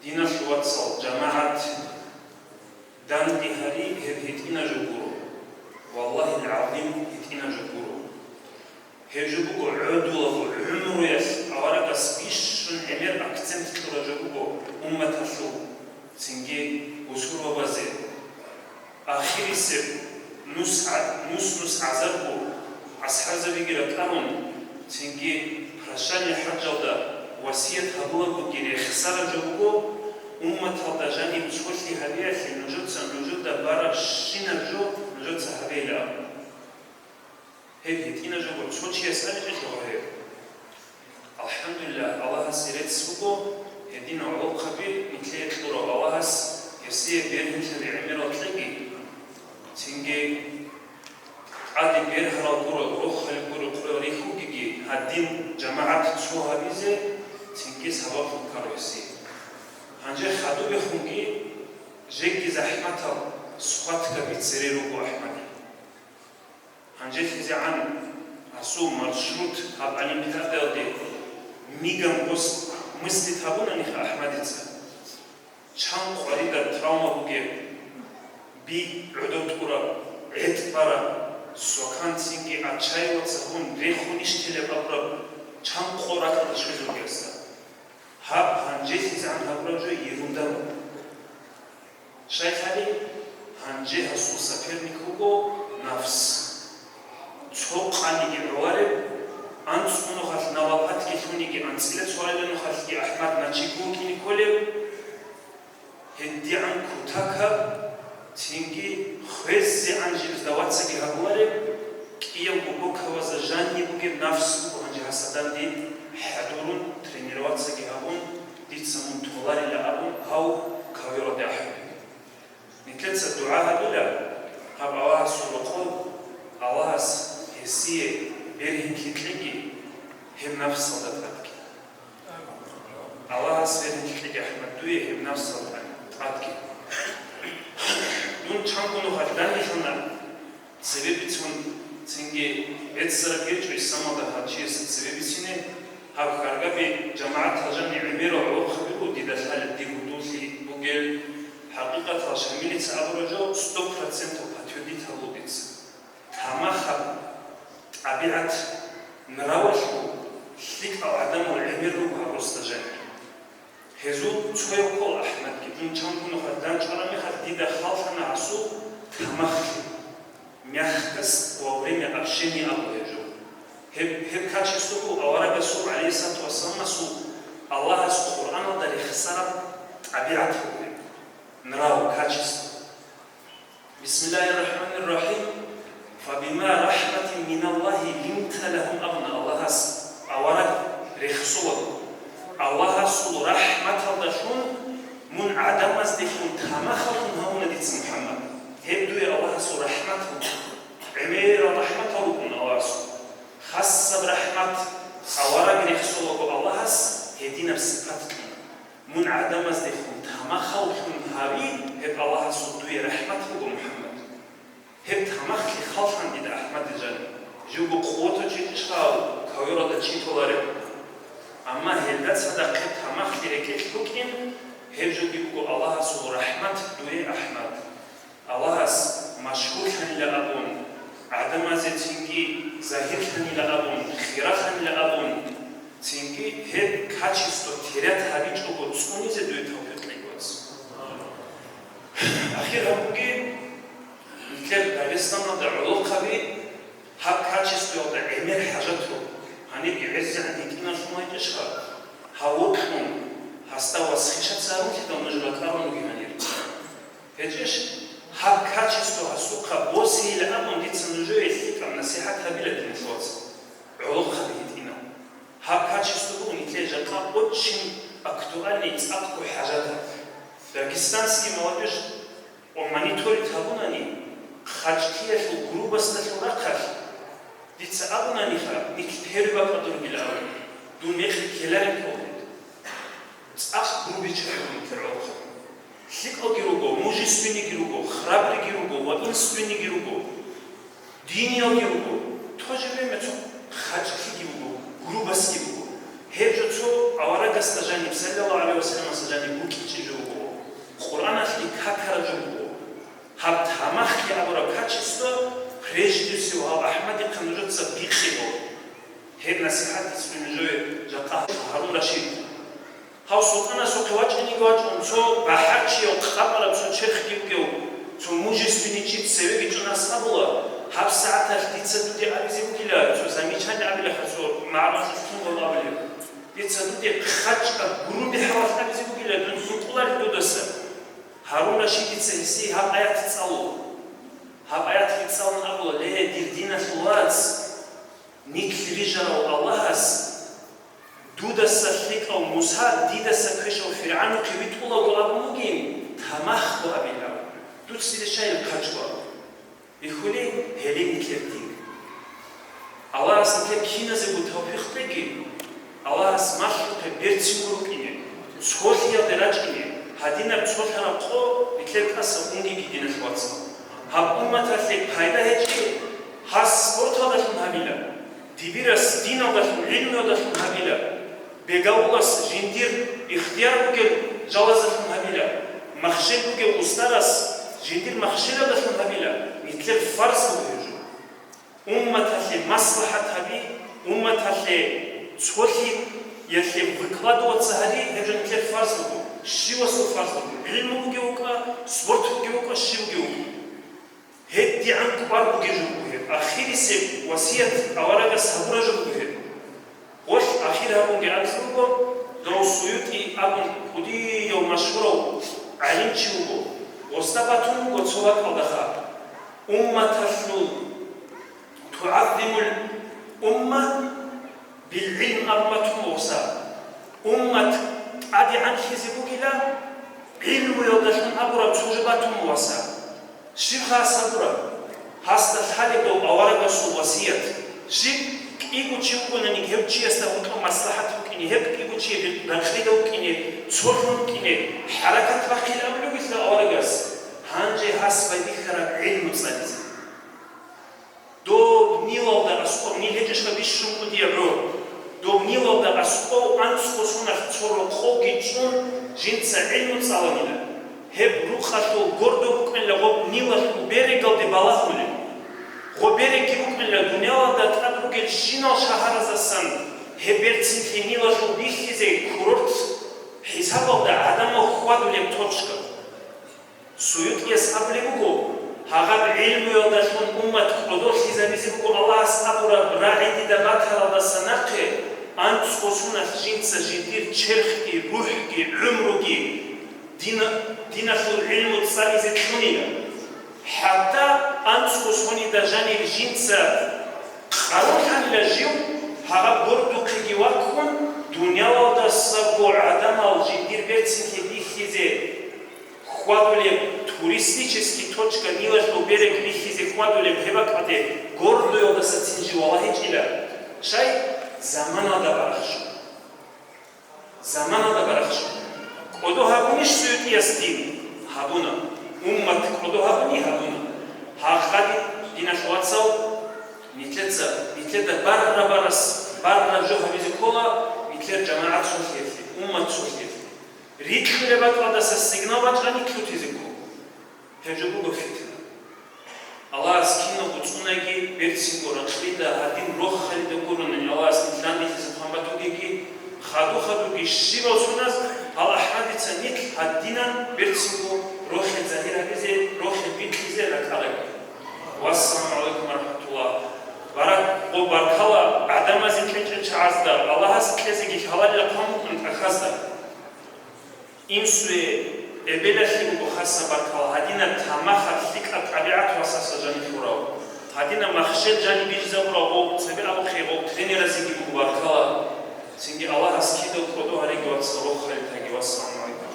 دينا الواتس جماعة داندي هري هب هتينا جبورو والله العظيم هتينا جبورو هجبوكو عدو عمرو يس أوراق سبيشن عمر أكتم تطلع جبوكو أمة هشو تنجي وسور وبازي آخر سب نص عذابو أصحاب زبيجر كارون تنجي خشان يحرجوا ده وسيط هبوه بجري خسارة جبوكو أمة هذا جاني بسوسي هبيا في نجود ده بارا شين الجو نجود سهبيلا هي هتينا جو بسوتشي أسألي جت وهي الحمد لله الله سيرت سوكو هدينا علو خبير مثل كتورا الله يسير بيرهم تبي عمره تلاقي تنجي عادي بيرها روح الكورة ريحو كي هدين جماعة سوها بيزه تنجي سبب كاروسي هنجي خدو بخونجي جيكي زحمتها سقط كبيت سريرو أحمد هنجي تيجي عن أسوء مرشروط هباني متأكد ده ميجام بس مستثابون أني أحمد إنسان شان خارج التراما بوجي بي عدد كورا عد برا سكان سينجي أشاي وتصهون ريخونيش تلي بابرا شان خورا كتشوي زوجيستا هب هنجي تيجي عن هبرا جو يروندام شايف هذي هنجي هسوء سفير نكوجو نفس سوق عني العوارب أنت سكون خالد نوابات كثوني أنت سلت سؤال إنه خالد أحمد نشيكو كيني كله هدي عن كتاكا تيجي خز عن جلد دوات سجى هبوارب كيام بوك هو زجاني بوجي نفس وعنجي هسدان دي حضورون ترينيروات سجى هبون دي تسمون تولاري لأبون هاو كويرو دي أحمد نكتس الدعاء هذولا هب الله سلقون الله يسيه نفس صدقتك الله سبحانه وتعالى أحمد دوي هم نفس صدقتك دون چانكونو خداني خنا سببتون تنجي اتسرا بيجو السما ده هاتشي سببتينه هاو خارجا بجماعة هجاني عميرو عروق خبيرو دي دخل دي هدوثي بوغل حقيقة شاملة أبرجو 100% باتيودي تلوديت تماخا أبيعت نراوشو شليك أو عدم العميرو هاروستجاني هزو تسويوكو أحمد كدين چانكونو خدان چارامي خد دي دخل عسو تماخي ميخكس ووريمي أبشيني أبو هجو هب كاتشستو أورا بسور عليه الصلاة والسلام سو الله سو القرآن داري خسارة أبيعته نراو كاتشستو بسم الله الرحمن الرحيم فبما رحمة من الله لنت لهم أبناء الله أورا رخصوه الله سو رحمة دشون من عدم أزدكم تمخلون هون ديت محمد هبدو يا الله سو رحمته عمير رحمته لكم الله سو خاصة برحمة أورا رخصوه الله هدينا بصفاتكم من عدم أزدكم تمخلون هاوي هب الله سو دوي رحمته محمد هب تمخل خلفان ديد أحمد جان جوجو قوته جيت شاو كويرا دا جيتو لارب أما هلدت صدقه تمخل ركيت لكن هب جوجو الله سو رحمة دوي أحمد الله مشهور كان لأبون عدم أزتينجي ظاهر كان لأبون خيرا كان لأبون تينجي هب كاتشستو تيرات هابيج أبو تسوني زدوي توفيق ليكوز أخير هبوغي مثل داغستان دا علاقة بي هب كاتشستو دا عمل حاجاتو هني بيعز عندي كنا شما يتشخر هاوكم هستا واسخيشات سارون كده نجلات أرونوغي هنير هجيش هب كاتشستو هسوقا بوسي لأبون دي تسنجوه يثيكم نصيحات هبيلة دي مشوات علاقة بي دينا هب كاتشستو بوني تلاجة قابوتشين أكتوالي تأكو حاجاتها داغستانسكي موادش ومانيتوري تابوناني خاجكية في الجروب استثمارات دي تسأبوناني خا نكتيربا قدر بالعون دون يخل كلام كود تأخ جروبي تشحون ترعوخ شيك أجيروجو موجي سبيني جيروجو خرابري جيروجو وإن سبيني جيروجو ديني أجيروجو تواجبه متو خاجكي جيروجو جروب اسكيروجو هيجو تو أورا دستجاني صلى الله عليه وسلم سجاني بوكي تجيروجو قرآن أخلي كاكرا جوجو هب تمخي أبورا كاتشستو прежде всего أحمد قنجوت صديقه هاد نصيحات سبنجوه جاقه هارون رشيد هاو سلطانا سو قواجني قواجن سو بحرشي وقبل بسو چرخ جيبجو سو موجي سبنيچي تسوي جونا صابولا هب ساعات ديتصدو دي عبيزي وكلا سو زميچان عبيلا خسو معرفة سكين والله بليو ديتصدو دي خاج قرون دي حواف عبيزي وكلا دون سلطلار دودسا هارون رشيد تسهسي هب آيات تصالو هب آيات تصالو أبولا ليه دير دينا فلوات نيك رجال الله دودسا فيك أو موسى ديدسا كيش أو فرعون قويت الله قلب مجين تمخ بأبيلا دوتسي لشيء الكجوا يخلي هلين كيرتين الله أصلا كينا زبون توفيق تيجي الله أسمح كبيرتيورو كيني سخوتيا دراجيني هدينا بسخوتها نقطة بكلك أصلا أنجي كدينا شواتنا هب أمة تلك هيدا هجي هاس أرتها دخل هبيلا ديبيرس دينا دخل علم دخل هبيلا بيجاولس جندير اختيار بقول جواز دخل هبيلا مخشل بقول أسترس جندير مخشلة دخل هبيلا مثل فرس بوجو أمة تلك مصلحة هبي أمة تلك سخوتي يلي بقلاد وتسهري هجن مثل فرس بقول شيء وصل فرس بقول علم بقول سبورت بقول شيء بقول هدي عن كبار بوجود أخير سب وصية أوراق الصبر جوجود وش أخيرها بونج أبزلوجو دو سيوتي أبون خدي يوم مشهور علم شوجو واستبتون وتصوات أضخا تفلو تعظم الأمة بالعلم أمة موسى أدي عن حزبك لا علم يودشون أبرا بسوجبات موسى شيخ صبرا هست الحالي دو أورق الوصية شيخ იგუჩი უკუნანი გევჩიასა უკო მასლაჰათ უკინი ჰებ იგუჩი რახიდა უკინი ცორნ უკინი ჰარაკათ ვახილაბლუგის და ორგას ჰანჯე ჰასბაი ხარა ილმ წადის დო ნილოდა ასკო ნილეჭეშა ბიშუმუდია ბრო დო ნილოდა ასკო ანცკო სუნა ცორო ხოგი წუნ ჟინცა ილმ წალონა ჰებ რუხატო გორდო უკმელა ღო ნილაშუ ბერეგალდი ბალახული ღობერი კიბუკმელა დუნიალა და ტრადრუგელ შინალ შაჰარაზасан ჰებერცინ ხინილაშუ ბიხიზე ქურორტ ჰისაბალდა ადამო ხვადულებ თოჩკა სუიუტიეს აბლეგუგო ჰაღად ილმიოდა შուն უმათ ყოდო ხიზაბიზიგუგო ალლაჰ საბურა რაიდი და ბათალა და სანახე ანცკოსუნას ჟინცა ჟიდիր ჩერხი რუჰი უმრუგი დინაშულ ილმუ წარიზე ჩუნია حتى أنسكسوني دجاني الجنسة خروحان لجيو هغا بردو قيقي واكون دنيا ودا سبو عدم الجدير بيتسين كبيخيزي خوادولي туристически точка нилашко берег бихизе خوادولي بهبك عده гордо يودا сатинجي والله جيلا شاي زمانا دا барахشو زمانا دا барахшо قدو هابونيش سويت يستين هابونا уммат кодоҳабни ҳадуна ҳаққади динашватсав нитледа баррабарас барра ҷоҳавизи кола нитлер ҷамаат сухиети уммат сухиети ритхилебатвадаса сигналбачани клютизику ҳеҷобуго фитна аллаас киногу цунаги берсингора члида ҳадин рох халида гурунани аллаас нитландихизи хамбатугиги хадуги шибасунас алаҳадица нитл ҳаддинан берсингу روحي زهيرة بزي روحي بيت بزي ركالك والسلام عليكم ورحمة الله بارك الله عدم ازين كنت عزدا الله سكلزي حلال لقوم كنت أخزدا إمسوي إبلاشي بخاصة بارك الله هدينا تماخا فيك الطبيعة واساسا جاني فوراو هدينا مخشد جاني بيجزا وراو سبيل أبو خيبو تريني رزيقي بارك الله سنجي الله سكيدو كودو هريقي واتسا روح خليتاقي والسلام عليكم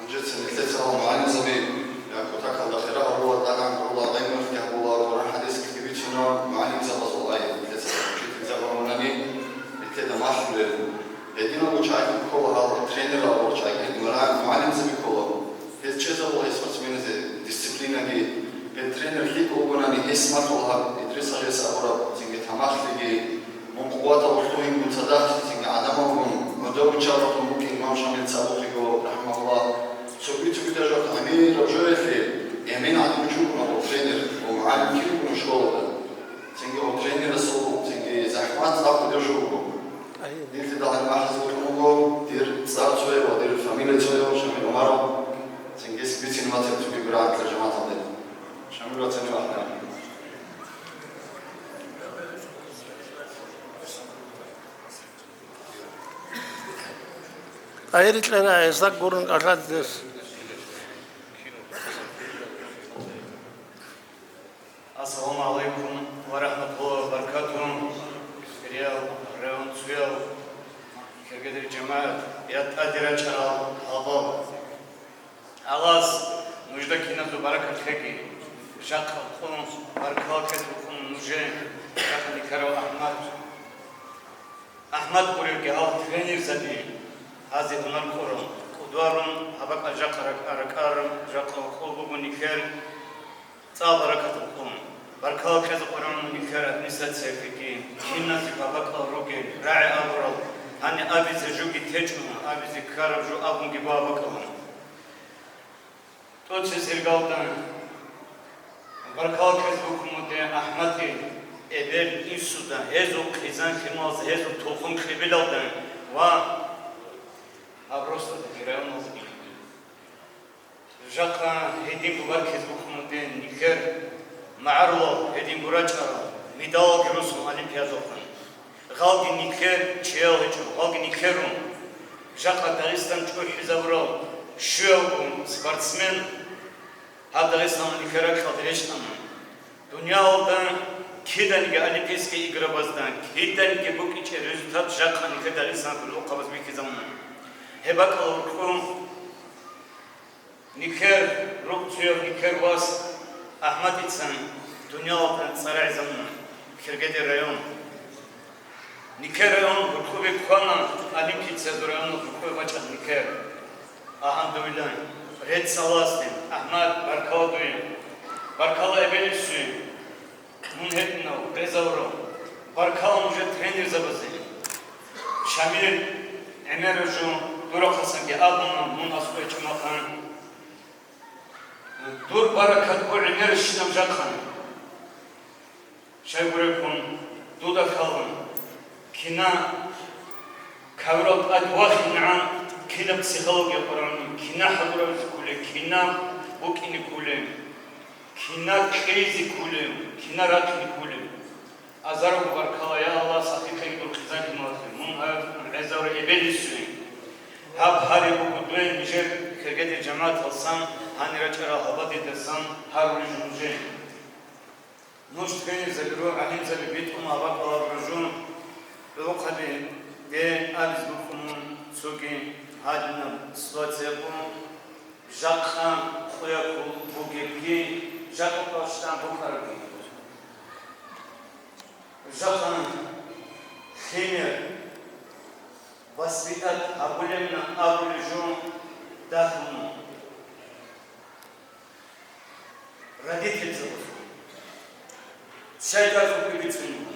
جت نكتسب معاني زبيب يعني كتاك الله خيره هو طبعا الله دائما في الله وراح حديث كبير شنو معاني زبط والله نكتسب جت زبط مناني نكتسب ما حد يدينا وجاي كل هذا ترينر أو وجاي معاني زبيب كله هذا شيء زبط هي سبت من الديسبلينا دي الترينر هيك هو مناني اسمه الله يدرس على سأقرأ تيجي تماخ لي من قوات وقتهم متداخل تيجي عدمهم مدور جارة ممكن ما شامل سابقه رحمه الله سويتو كده جات عميل رجوع في يمين عدم جونا وترينر ومعلم كيلو من شغل تيجي وترينر الصوت تيجي زحمات تاخد يجوكو دير ده المحز والموضوع دير صار شوية ودير فاميليا شوية وشامل عمره تيجي سبيتين ما تبي برات لجماعة عبد شامل وتني واحدة أيرت لنا إزاك قرن أرادس السلام عليكم ورحمة الله وبركاته. ريال ريون سويل كقدر جماعة يتقدر شرال هذا ألاس نجدك نزو بركة خيكي شاق خون بركة كتبكم نجى شاق نكرو أحمد قريب كهال تغنير زدي هذه هنر كورم كدوارم هبك أجاق أركارم جاق خوبو نكر تا بركتكم بركة كتبكم نكر نسات سيفكي كنا زبابك أروجي راعي أبرد هني أبي زجوجي تجمع أبي زكارب جو أبون جبابكم توش سيرجالدان بركة كتبكم ده أحمدي إبل إنسودا هزو خزان خماز هزو توخم خبيلدان و أبرص الكرام نزبي جاكا هدين ببار كذبكم دين نكر معروض هدين براجع ميدال كروسم أولمبيادوكان غالدي نكر تشيل هجو غالدي نكرون جاكا داغستان تقول حزابرو شوكم سبارتسمن هذا داغستان نكرك خاطريشتان دنيا ولدان كده نيجا أولمبيسكي إجرابازدان كده نيجا بوكي تشي ريزولتات جاكا نكر داغستان كله قبض بيكي زمان هبك أوركم نكر رقصيو نكر واس أحمد إنسان dünya altın saray zamanı, Kırgıdır rayon. Niker rayon, Burkubi Kuana, Alimki Tsedur rayon, Burkubi Maçan Niker. Alhamdülillah. Red Salastin, Ahmet Barkala Duyun, Barkala Ebeli Suyun, Munhetnov, Rezavro, Barkala Mujhe Trener Zabazı, Şamil Emer Hocam, Durakasın ki Abun'la Mun Aslı Çamakan, Dur Barakat Bu Emer Şinam Jakhan, Şaygurekun, Duda Kalın, Kina Kavrat Advahin An, Kina psixologiya Qur'ani, kina haduraviz kule, kina bukini kule, kina krizi kule, kina rakni kule. Azarı barkala ya Allah sakikayı dur kızan kimazı. Mun azarı ebedi süre. Hab hari bu kuduen nijer kırgıdır cemaat alsan, hani raçara hava dedesan, har rujunje. Nuş tkeni zabiru, ahim zabi bitum abak ala rujun. Ve o kadi de abiz bukumun sugi. Hadina situacija bu Žakhan Khoyaku Bugirgi Žakopavštan Bukhargi Žakhan Химер воспитать Абулемна Абулежу Дахну родитель зовут Шайдар Кубицин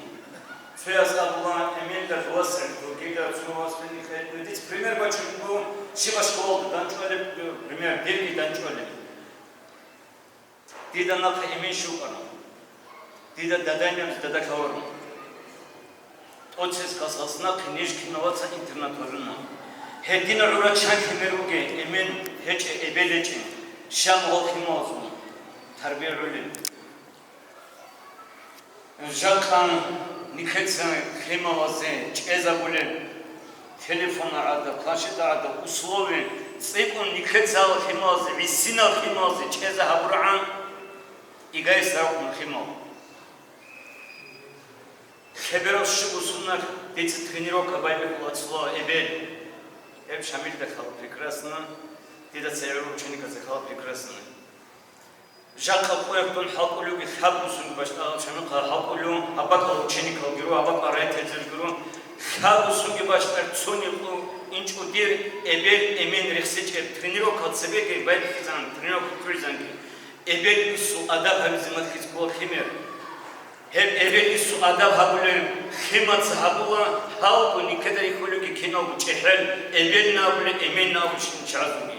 Связь Абула Эмильда Дуасен Кугида Цуновоспенник Эдвидиц пример бачу был Шива школа Данчуале пример Дельги Данчуале Дида Наха Эмин Шукану Дида Даданям Дадакауру Отец Касасна книжки новаца интернатурна Хедина Рура Чанки Меруге Эмин Хече Эбелечи Шам Олхимозу Тарбия Рулин Жакхан Nikhetsen Klimavaze, Çezabule, telefon aradı, planşet aradı, uslovi, Zikun Nikhetsal Klimavaze, Visina Klimavaze, Çezahaburan, İgay Sarakun Klimavaze. Keberos usunlar, дети тренировка байбек улацло Эбель. Эб Шамиль дыхал прекрасно, деда царю ученика дыхал прекрасно. Жака поехал халкулюги хабусун башта шамика халкулю абак ученика геру абак арайтезер геру хабусун башта цонилу инчудир Эбель Эмин рехсечер тренировка цебеге байбекзан тренировка кризанги Эбель су адаб хамизмат хизбол химер Hem evveli su adab habulem, himat sahabula, halku nikadari kuluki kinobu çehel, evvel nabule, emen nabu şin çağzuni.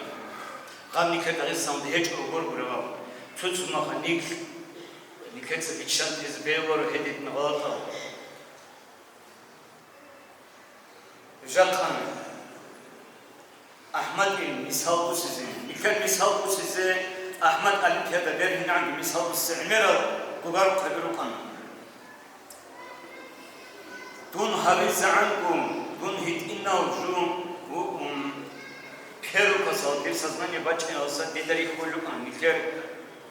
Gam nikadari samdı hiç obur burava. Tutsunmaha nikadsa içan tez bevaru hedetme alata. Jakhan, Ahmet il misal bu size, nikad misal bu size, Ahmet Alimpiyada berhin angi misal bu size, Ömer Gubar kabirukan. Dun haviz ankum, dun hitina ujum, Peru kasal bir saznanya başkan olsa dederi kulukan, niker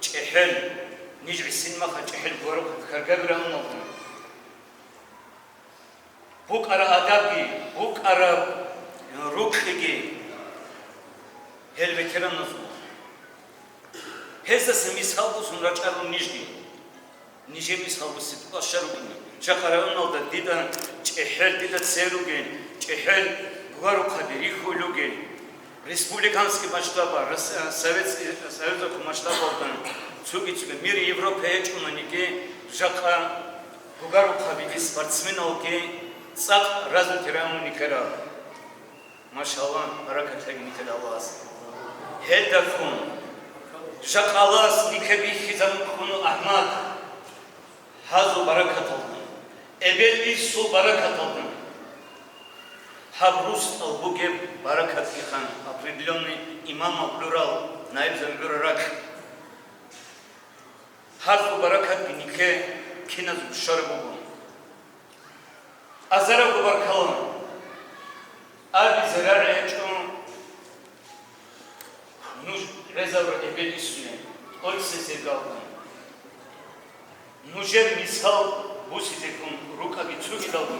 çehel, nici sinmaha çehel boruk kargabra olmadı. Bu kara adabi, bu kara rukhigi, hel veteran nasıl? Hezası misal bu sonra çarun nicdi, nice misal bu sık aşağı bini. Şakaranın oldu didan çehel didat serugen çehel guaru kaderi hulugen Respublikanski maçtaba Sovetski maçtaba Çugiçge mir Evropa'ya çumaniki jaka guaru kaderi sportsmen olke sak razutiramu nikara maşallah barakat nikara Allah'as hedefun jakalas nikebi hizam kunu Ahmet hazu barakat oldu Ebedi su barakat aldın. Habrus al-Buge barakat yıkan, определенный имама плюрал, наиб замбюрарак. Harfu barakat binike kinaz şarbugu. Azara gubarkalın. Abi zarar eçun. Nuş rezavr ebedi süne. Ol sesi kaldı. Nuşer misal bu sizekun ruka bitsugi daldı.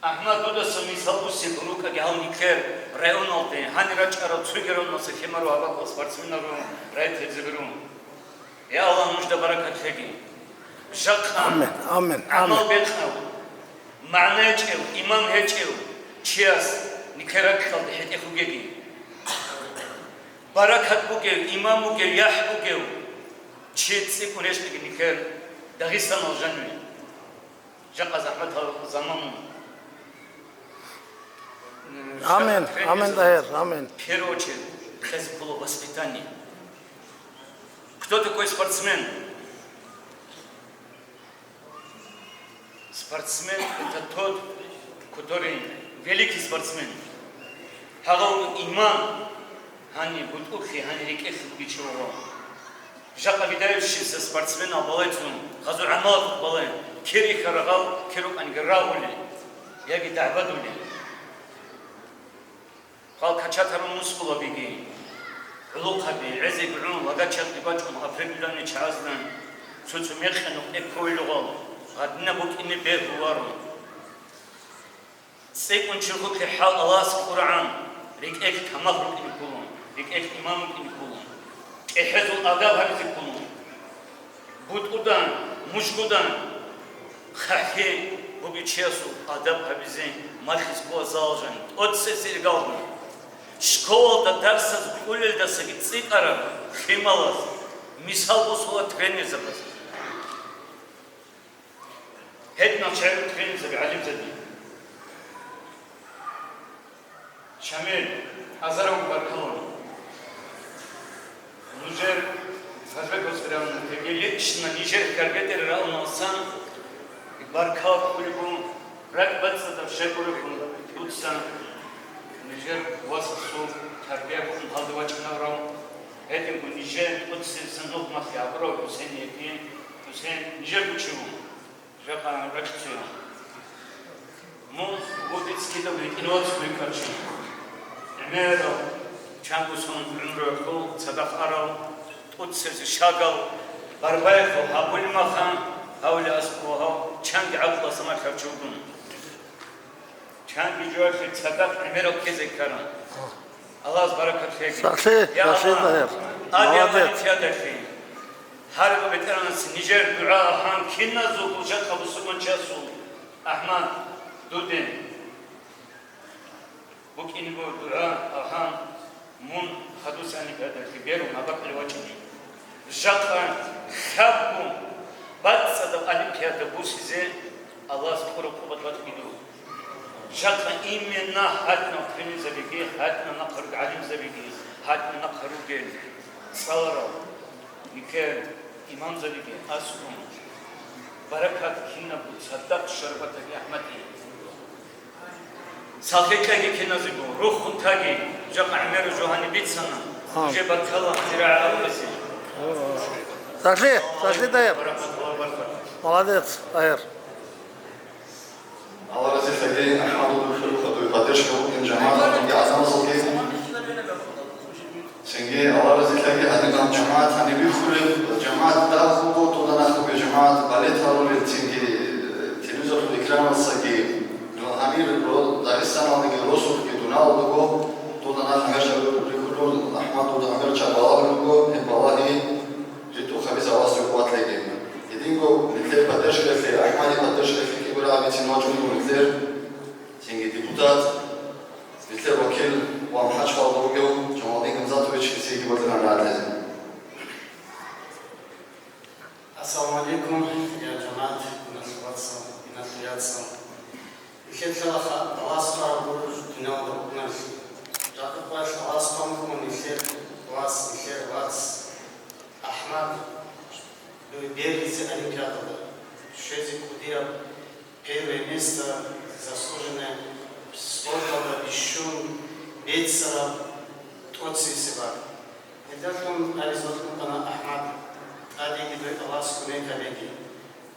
Ahmet Dudası misal bu sizekun ruka gehalniker rayon oldu. Hani raçara tsuger olması himaru abakla sportsmenaru rayet edzebiru. يا الله مجد بركة فيكي شقها آمين آمين عمل آمين بيتنا معنى هجئو إمام هجئو تشياس نكرك خلد حيث إخوجي بركة بوجو إمام بوجو يح بوجو تشيت سيكون إيش بيجي نكر داغستان الجنوي جاق زحمة زمان آمين آمين طاهر آمين Первое, это было воспитание. Кто такой спортсмен? Спортсмен – это тот, который великий спортсмен. Хагал иман, они будут ухи, они рекех бичево. Жака видающийся спортсмен обалайцун, хазур амал балай, кири харагал, кирук ангираули, яги дабадули. قال كشاتر مسكولا بيجي علوقها بعزق علوم وقتشات بقتهم أفريقيا نشازنا سوتو ميخنو إكوي لغال غادنا بوك إني بيه بوارو سيكون شغوك حال الله سقران ريك إك كمغرب إن كلون ريك إك إمام إن كلون إحدو الآداب هذه كلون بود أدان مش أدان خاكي بوبيتشيسو آداب هذه مالكس بوا زالجان أدسي قالنا школада дарсаз улелдасаги цикара хималас мисал босула тренер забас هاد نشعر тренер заби алим заби شامل азарам баркалон нужер фазбек осфиран тегели шна нижер каргетер раунасан баркал кулибун ракбатса да шекулибун утсан نيجر وصلوا تربية كون هذا وجهنا رام هذي كون نيجر قدس صندوق ما في عبرة حسين يكين حسين نيجر بتشوفه جاكا ركتشوا مو قدس كده ويتنوت ويكرشوا عمره كان بسون عمره كل صدق أرام قدس شاقل بربايخ وحبول مخان هؤلاء أسبوعها كان عقل سما كرشوكم كان بيجوا في الصدق عمره كذا كلام الله بركة فيك صحيح صحيح طاهر آدم فيها فيه هارب بترانس نيجر دعاء هم كنا زوجات خبصون جاسو أحمد دودين بوك إنه دعاء هم من خدوس أني كذا في بيرو ما بقى الوجهي جاكا خابم بعد صدق أني كذا بوسيزه الله سبحانه وتعالى بيدو جاكا إيمنا هاتنا فين زبيكي هاتنا نقر علم زبيكي هاتنا نقر وجين صاروا يكاد إمام زبيكي أسكون بركات كنا بتصدق شربتك يا أحمدي صاحبك كنا زبون روح تاجي جاكا عمر جوهاني بيت سنة جبت الله ترى أولسي صحيح صحيح طاهر молодец طاهر الله رزقك جاي أحمد وخلوقه ويقدرشه إن جماعة في عزم صوتي سنجي الله رزقك جاي هذه الجماعة هني بيخلف جماعة داخل وطولنا نخلف جماعة باليتها رول سنجي تلوزر الإكرام الصقي الأمير رو داغستان عندك روسو في دوناو دغو طولنا نخلف رول أحمد ودعمر شباب دغو إبواهي جتو خبيز أواصل قوات لجيم يدينكو مثل بدرشة في أحمد بدرشة في كبرى بيتين واجبين مثل سنجي ديبوتات مثل وكيل ومحاج فاضوغو جمالين كمزاتويتش سيجي بطلنا نعتزم السلام عليكم يا جماعة من الرياضة يخيل خلاص أواصل أقول تناول ناس جاكب باش أواصل كون يخيل واس أحمد بيرليز Олимпиада. Шесть кудия первое место заслуженное спортом Бишун Бейцера Тоци Сева. Недавно Ализотом Кана Ахмад Ади Гидой Алас Куне Калеги.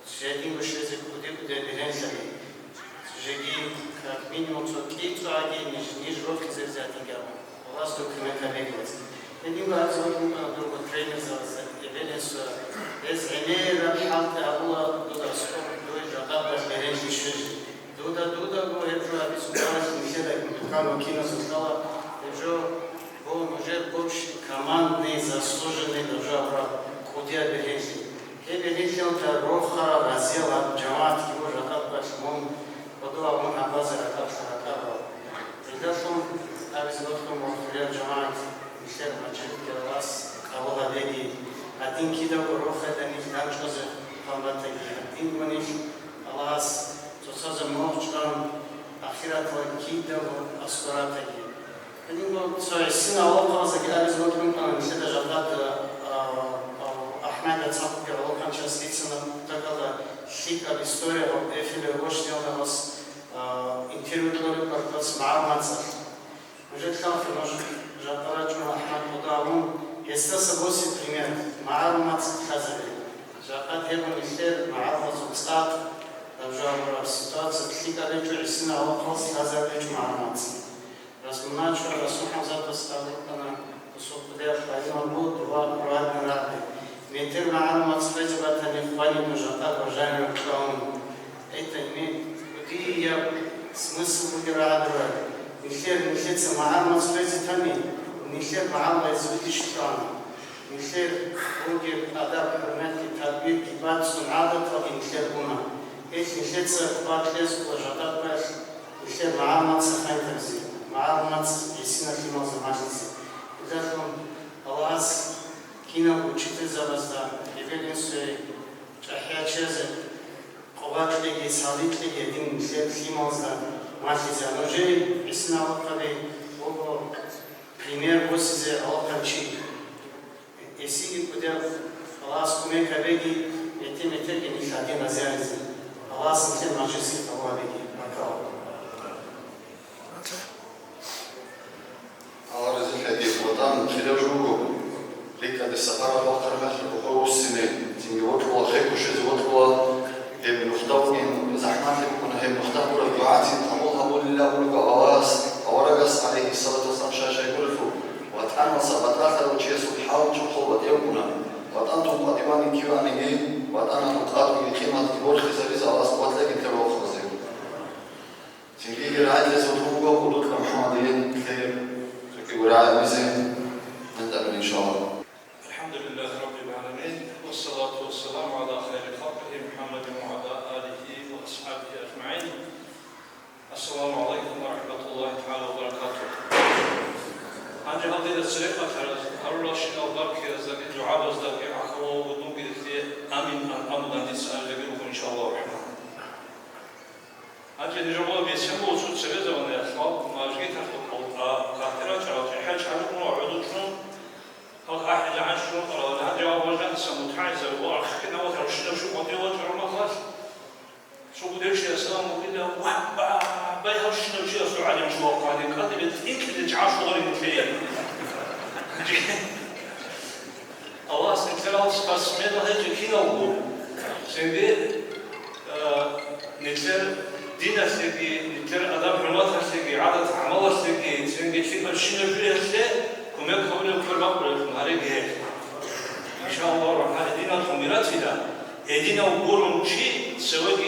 Жедин шесть кудия Бирензали. Жеги как минимум цокиту Ади ниж ровки зерзятига. Алас Куне Калеги. Един Ализотом Кана друго тренер за Эвелес Без Энера Халта Абула Дуда Скоп Дуй Жагаба Беренжи Шежи. Дуда го Эджо Абисубараш Михеда Кутукану Кина Сустала Эджо Бо Мужер Бобши командный заслуженный Дожабра خودیا بهیشی که بهیشی اون تا روح خراب رزیل جماعت کی و رکاب کشمون خدا اون عباس رکاب شرکاب دیدشون عوض بودم مختلف جماعت بیشتر مچه که راس کاوها بگی ادین کی دو روح دنیش دانشوز خالته کی ادین منیش الله اس تو ساز موجودم آخرت و کی دو اسکراته کی ادین گو سایسین اول خلاصه که عوض بودم کنم میشه دجاجات أحمد تصدق على كان شخصيتنا تقول شيء الهستوريا أو في الوش يوم بس انترفيو كله بس معه منصر وجد كان في نشر جابرة جمع أحمد مداوم يستسب وسي بريمير معه منصر خزري جابت هيبون الخير معه مزوجات جابرة السيطات تلك على جوع السنة أو خلاص خزري جمع منصر رسمنا شو رسم حمزة تستعمل أنا السوق بدأ فايدة مربوط ورواد من رابع ميتر معلومات سبجبة تنفاني مجاقات وجاني وكلاون أي تيمين ودي يا سمسل وقراءة دواء نخير معلومات سبجبة تاني نخير معلومات يزودي شكران نخير وقر أداب حرمات تطبيق كبات سنعادة وقي نخير هنا إيش نخير سأقبات ليس وجاقات باش نخير معلومات سخين تنزيل معلومات يسينا في موضوع مجلسي إذا الله كنا учитель завазда, евелинсуй, чахячезе, ковачлиги, салитлиги, един химозда, матиза. Но же исна алкави, ого пример восизе алканчи. Есиги кудел, Аллах кумека беги, метеги нихади назяризи. Аллах сантен маджиси того беги. Макао. Allah razı hadi buradan kilo jugo. Lika de safara vakar mahli buhuru sine. Tingi wotla khayku shiz wotla. Hem nuhtawin zahmat يكون هم نختار الدعاة تموها لله ولك أواس أورجس عليه الصلاة والسلام شاشة يقولفو وأتأنا صبت آخر وشيس الحاول تقوى يومنا وأنتم قديمان كيوانه وأنا مقاد من قيمة كبار خزريزة أصبحت لكن تروح خزير. تنجي رعاية لزوجه وقلت محمدين خير ورعاية مزين نتأمل إن شاء الله. الحمد لله رب العالمين والصلاة والسلام على خير خلقه محمد وعلى آله وأصحابه أجمعين. السلام عليكم ورحمة الله تعالى وبركاته. Ancak hadide sürekli akarız. Allah şinal barki yazdığı dua bazdığı akıllı olduğunu bildiği amin anlamından disaylığı bu inşallah rahman. Ancak nijabı bir sembo olsun sebe zamanı yasmal majgi takip olta katira çarptı. Her çarpı bunu aradığın هل أحد عن شو قرأ هذا جواب وجه سمتعزة وأخذنا وترشنا شو قدي وترمى خلاص شو بديش يا سلام وكذا وحبا بيها شنو شيء أسرع عليهم شو قاعدين كذا بتفيك تجعل شغل مثليا الله سنتكلم بس ماذا هذا كذا وقول سندي نتر دينا سندي نتر أدب حرمات سندي عادة عمل سندي سندي شيء شنو فيه سندي كمل قبل الكرباء بالمعركة هيك إن شاء الله رح هدينا خميرات فيها هدينا وقولهم شيء سواء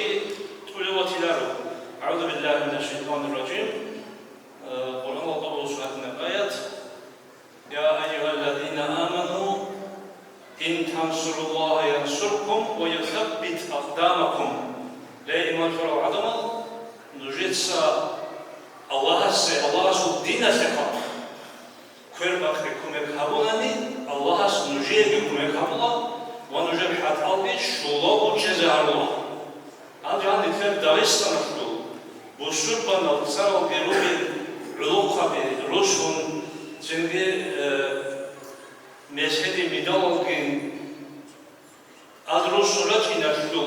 تقول وتدارو أعوذ بالله من الشيطان الرجيم قل الله قبل سورة الآيات يا أيها الذين آمنوا إن تنصروا الله ينصركم ويثبت أقدامكم لا إيمان فرع عدم نجد الله الدين ثقة كربك كمك هبولاني الله نجيب كمك هبولا ونجيب حتى ألبي شولا وجزاء الله. هذا عندي في دارستان شلو بسربان الصار وبيروبي علوقة برسون زنجي مشهد ميدالكين أدرس سورتنا شلو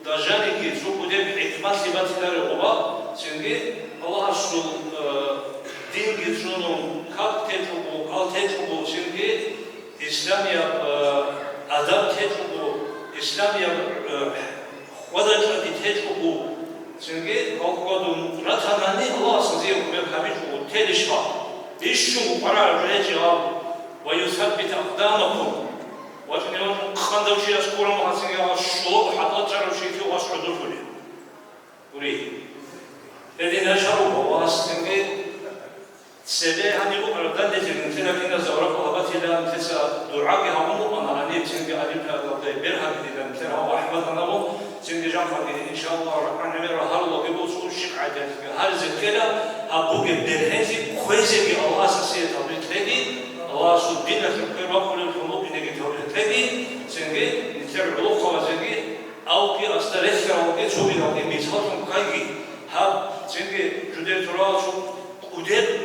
دجاني كي تروح ده بحكمة سبات الرغبة زنجي الله شلو دين جزونهم كاب تجربو قال تجربو سنجي إسلامية أدب تجربو إسلامية خدج أدي تجربو سنجي قادم رتناني الله سنزيه مكابيجو تلشوا إيشو قرار رجال ويثبت أقدامكم وجنون خندوشي أسكورم وحسنجي الشلوك حتى تجرب شيء في واسع دفولي وري الذين شربوا واسنجي سيدي هني أردن لجن تنا كنا زورق وهبت إلى مثل دعاء هم أنا أني تنجي أليم هذا بيرها كذا مثل هو أحمد أنا هو تنجي جامعة إن شاء الله رحنا نمر هلا وقبل سوق الشيء عادي هذا زكلا أبوك بيرهنزي كويسة الله أساسية تبي تلاقي الله سبحانه في ربنا الفنوب إنك تلاقي تنجي نتر علاقة وزنجي أو كي أستريح أو كي شو بينا كي مثالهم كايجي هاب تنجي جديد تراث ودير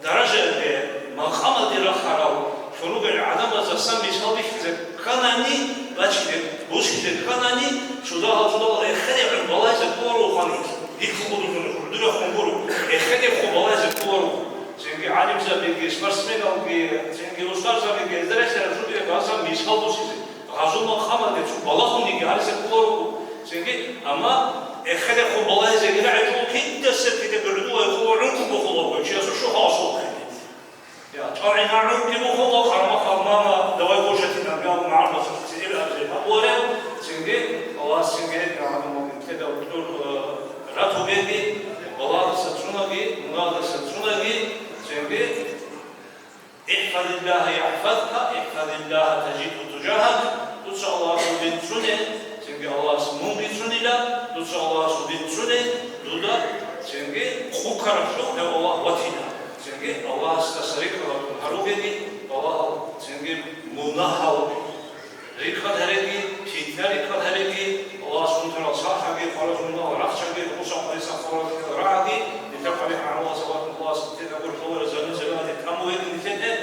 درجة مقام دير خراو شنو بالعدم زسام مثال بيشتى كناني باشتى بوشتى كناني شو ده خدي بالله زكورو خاني يخبروا من دول خمبرو خدي خبالة زكورو تنجي عالم زبيك سبارسمين أو كي تنجي أستاذ زبيك درس شو ده غازم مثال بوشتى غازم مقام ده شو بالله خني جالس زكورو تنجي أما خدي خبالة زكورو عيدو كده سبتة بردو يخور عنكم بخلوا شيء شو حاصل يا طبعا عنكم بخلوا خرما دواء بوشتنا بيوم معرض تسجيل أجل أولا تنجي الله تنجي نعم كده ودور راتو بيجي الله ستروناجي الله ستروناجي تنجي احفظ الله يحفظك احفظ الله تجده تجاهك تدعى الله سبحانه تنجي الله سمون بيتروني لا تدعى الله سبحانه دودا تنجي خوكرشو الله وتينا تنجي الله استسرق لكم هروبيجي الله تنجي مناهو ريكاد هريجي تيتنا ريكاد هريجي الله سبحانه وتعالى صاحبي خرج من الله رخشبي خصوصا قيس خرج راعي لتقبل عن الله سبحانه الله سبحانه أقول خبر زمان زمان تامو هيك نتنه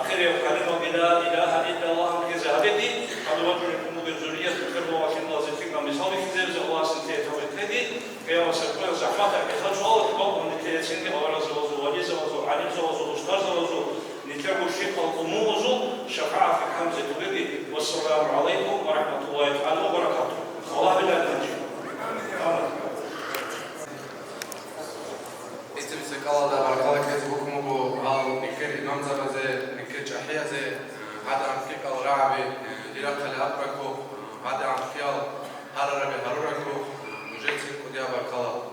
آخر يوم كلمة لا إله إلا الله كذابتي قد وجدكم بالذرية تكرم وكن الله زكينا مثال كذاب الله سنتي توكلي كيا وسكون زحمة كخل شغل تقوم نتيجة أولا زوجو وليز زوجو علي زوجو أستاذ زوجو نتابع الشيخ القموزو شفاعة في حمزة تبدي والسلام عليكم ورحمة الله تعالى وبركاته الله بالله نجيب استمسك الله ده بركالك يزبكم أبو عال نكر إمام زبزة نكر جحية زي هذا عن فيك الرعبي ديرك لأبركو هذا عن فيال هرر بهرركو نجيتك وديا بركالك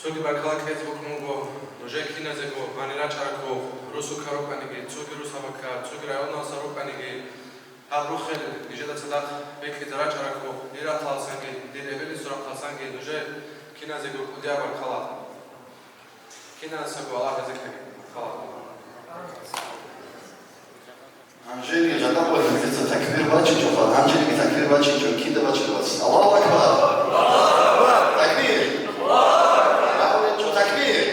سوق بركالك يزبكم أبو نجيك هنا زبو أنا نشاركو روسو كاروكانيجي سوق روسا بكا سوق رايونا ساروكانيجي هالروخل نجدا صدق بك درج ركو ديرا خلاصانجي دير ابل سورا خلاصانجي نجي كنا زبو وديا بركالك كنا سبوا الله ذكرك خلاص أنجيلي جناب وهمت تكبير باجي جوفان أنجيلي تكبير باجي جو كيدا باجي بس الله أكبر تكبير الله جو تكبير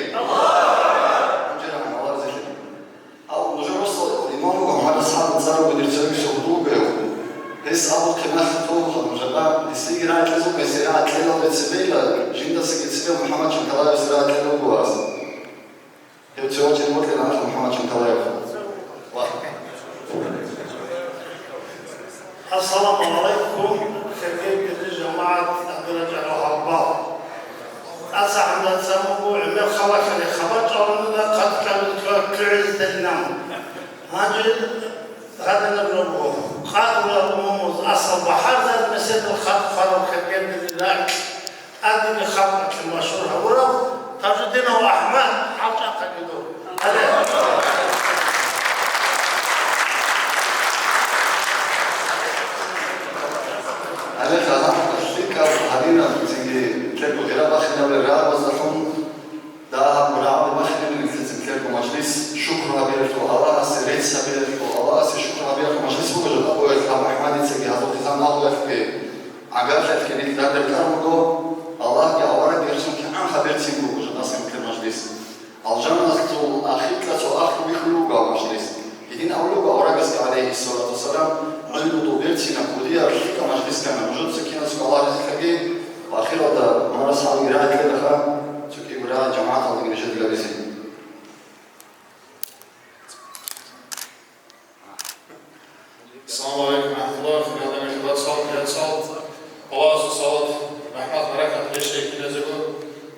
أنجيلي عن الله ذكرك أو نجوا وصل الإمام وهم أصحاب نزاروا بدرسوا يسودوا بيو هس أبو كنا توه نجوا السيرة تلزم السيرة تلزم السبيل جندا سكتسبيل محمد شنكلا السيرة تلزم بواس يوتيوب الموت لنا محمد شنكلا السلام عليكم كيف جماعة أبرج على الباب أسعد من سمو عمل خلاص اللي خبرت أولنا قد كانت كعلة النوم هذا نبلغه قادر الأمومز أصل بحر ذا المسجد الخط خلو كبير من الله أدني خبرك المشهور ورب تجدينه أحمد حتى قددوه عليك أنا أشتكى هذينا تيجي تلاقوا غير باخنا ولا غير وظفهم ده مراعي باخنا اللي تلاقوا مجلس شكر هبيرتو الله سريت سبيرتو الله شكر هبيرتو مجلس هو جو أبو الكلام أحمد تيجي هذا الكلام الله في عقارة كنيك ده الكلام الله يا أورك يرسم كأن خبرتي بقول جو ناس يمكن مجلس الجنة تو أخيك لا تو أخو بيخلوقا مجلس يدين أولوقا أورجس عليه الصلاة والسلام علموا بيرتي نقودية رفيقة مجلس كان موجود سكينة سك الله يذكره وأخيرا ده مرس على قراءة كذا سكي قراءة جماعة الله يجد لابسين السلام عليكم ورحمة الله في هذا الكتاب صوت صوت الله صوت رحمة بركة للشيخ نزكو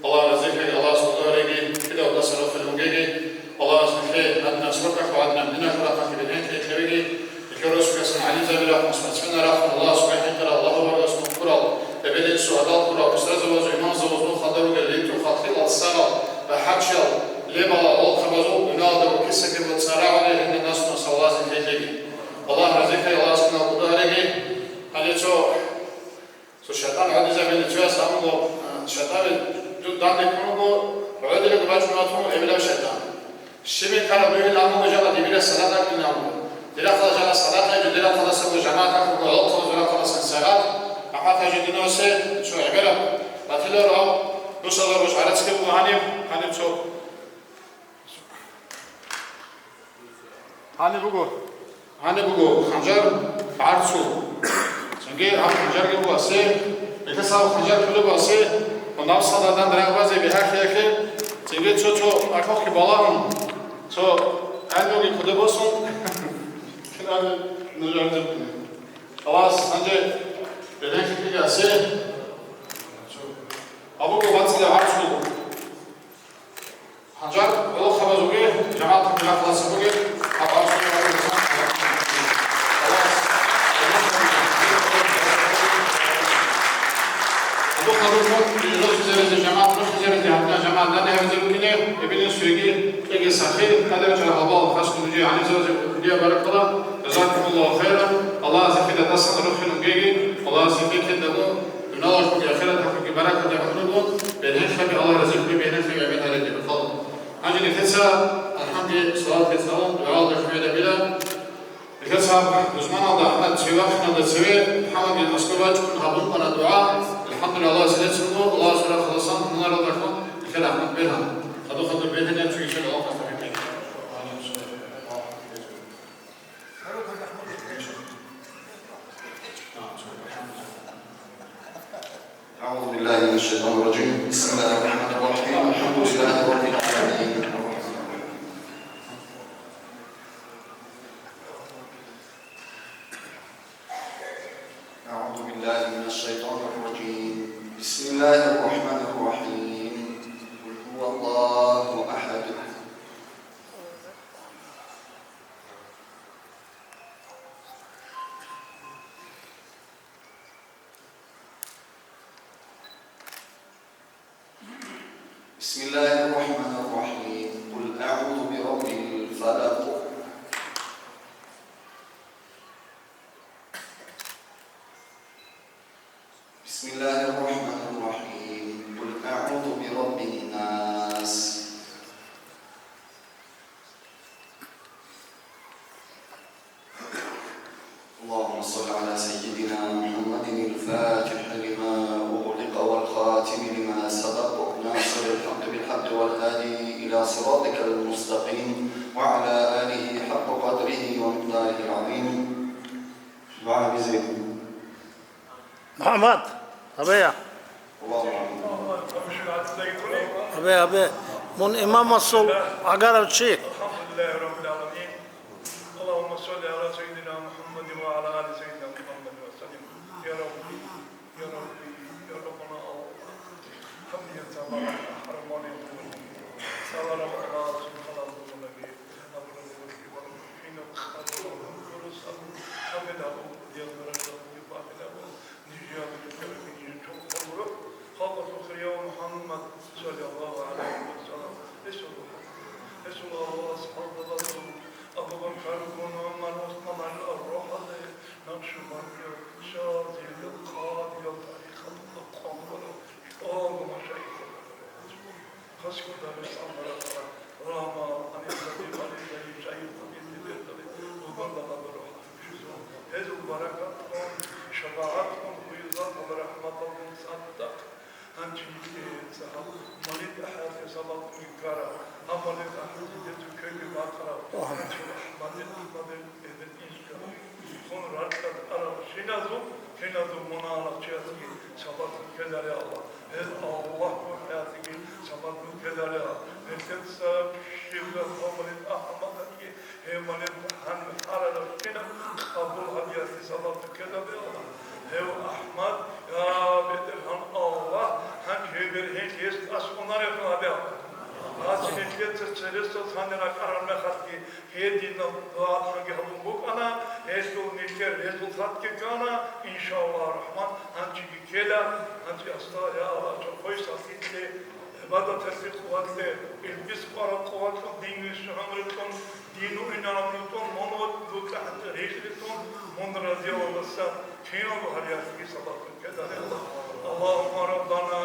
الله رزقك الله سبحانه كده ونصر في المجيء الله سبحانه أن نصرك وعدنا منك رحمة بنيك كبيري كروس كسر علي زميله مسمعنا رحمة الله سبحانه وتعالى الله هو اسمه كرال ببدء السؤال كرال أستاذ وزير إمام زوجو خضروا قليل تخاطر الصلاة بحشل لما أول خبزو بنادر وكسك وتصارع عليه إن الناس نصواز الهجري الله رزقه الله سبحانه وتعالى هل يتو الشيطان عاد زمن تشوا سامو الشيطان جدان يكونوا عود لك باجمعتهم إبلا الشيطان الشمي كان بيه لامو جل دبير الصلاة كنامو دلا خلاص جل الصلاة دلا خلاص أبو جماعة وعود خلاص خلاص الصلاة أحد جدنا سه شو عبارة باتلا راو نوصل روش على تكلم هانيم شو هاني بقول خنجر عرسو سنجي هم خنجر كي بواسه بتساو خنجر كله بواسه ونفس هذا دان درا بازي بها خيخه سنجي شو أكو كبالهم شو عنده كي خده بوسون كنا نجرب خلاص سنجي بدك كي جاسه أبو بواسه عرسو خنجر ولو خبزوجي جماعة كلها خلاص بوجي جماعة ابن السويقي تجي صحيح هذا وجه الهواء خاص نجي عن زوج الدنيا بارك الله جزاكم الله خيرا الله زكيت تصل روحي نجي الله زكيت دمو نور في آخرة حقك بركة يحملون بينهم خبي الله رزقك بينهم خبي من هذا الفضل أجل كذا الحمد لله صلاة السلام دعاء الخير بلا كذا نزمان الله أحمد سواء خنا سواء محمد المسكوبات من هبون من الدعاء الحمد لله الله سلام سلمو الله سلام خلاصان من الله رضاكم خير أحمد بها خذوا بيتنا في شيء الله فاستفيد أعوذ بالله من الشيطان الرجيم بسم الله الرحمن الرحيم الحمد لله رب العالمين أعوذ بالله من الشيطان الرجيم بسم الله الرحمن الرحيم قل هو الله أحد بسم الله الرحمن الرحيم قل أعوذ برب الفلق بسم الله الرحمن الرحيم قل أعوذ برب الناس اللهم صل على سيدنا محمد الفاتح لما أغلق والخاتم لما سبق ناصر الحق بالحق والهادي إلى صراطك المستقيم وعلى آله حق قدره ومقداره العظيم. دعاء بزيد محمد أبيا أبيا من إمام الصل أقرب شيء الحمد لله رب العالمين. اللهم صل على سيدنا محمد وعلى آل سيدنا محمد وسلم. يا ربي يا ربي يا ربنا حمد يتبارك حرمان يقول صلى الله على سيدنا النبي أبو الكبار حين خاطر ورسل حمده يغفر يبارك نجيا بالكريم يجوب خلص خير محمد صلى الله عليه وسلم. اسم الله أصحاب الله أبو بكر بن عمر عثمان الروح نقش مريم شاذي القاضي تاريخ القمر أول مشايخ خشك دار الأمر راما أن الذي عليه شيء وبلغ بروح هذه البركة شفاعتكم ويزاد ورحمة صدق أنتي سهل مريض أحد سبب إنكارا أمريض أحد يتكلم بأخرى مريض إذن إنكارا خون رأيت أرى شنازو منانا شيئا سبب كذا يا الله الله وحياتك سبب كذا يا الله الكنسة شبه مريض أحمد هي مريض عن حرر شنا قبول هدية سبب كذا يا الله هو أحمد يا بدرهم الله هم كبير هيك يست أسمعنا رفنا بيا أصل هيك تسلسل ثانينا كارن مخاطي هيدينا دعاء هنجي هم بوك أنا هيسلو نيكر هيسلو ثاتك كنا إن شاء الله الرحمن هنجي كلا هنجي أستار يا الله شو كويس أكيد عبادت هستی قوت له البس قرار قوت له دین شهامرتون دین و اینامرتون منوت بود تحت ریشتون من رضی الله سب فينا بحرياتك صلاة كذا اللهم ربنا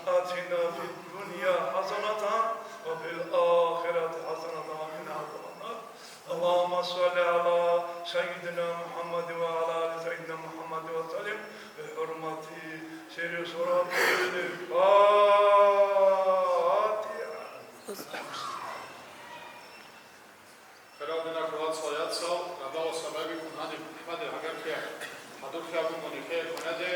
آتنا في الدنيا حسنة وفي الآخرة حسنة وقنا عذاب النار اللهم صل على سيدنا محمد وعلى آل سيدنا محمد وسلم بحرمة سر سورة الفاتحة. خلال نکرات سایت سال ندا و سببی کنند حمد اگر که حدود خیابون منیکه کنده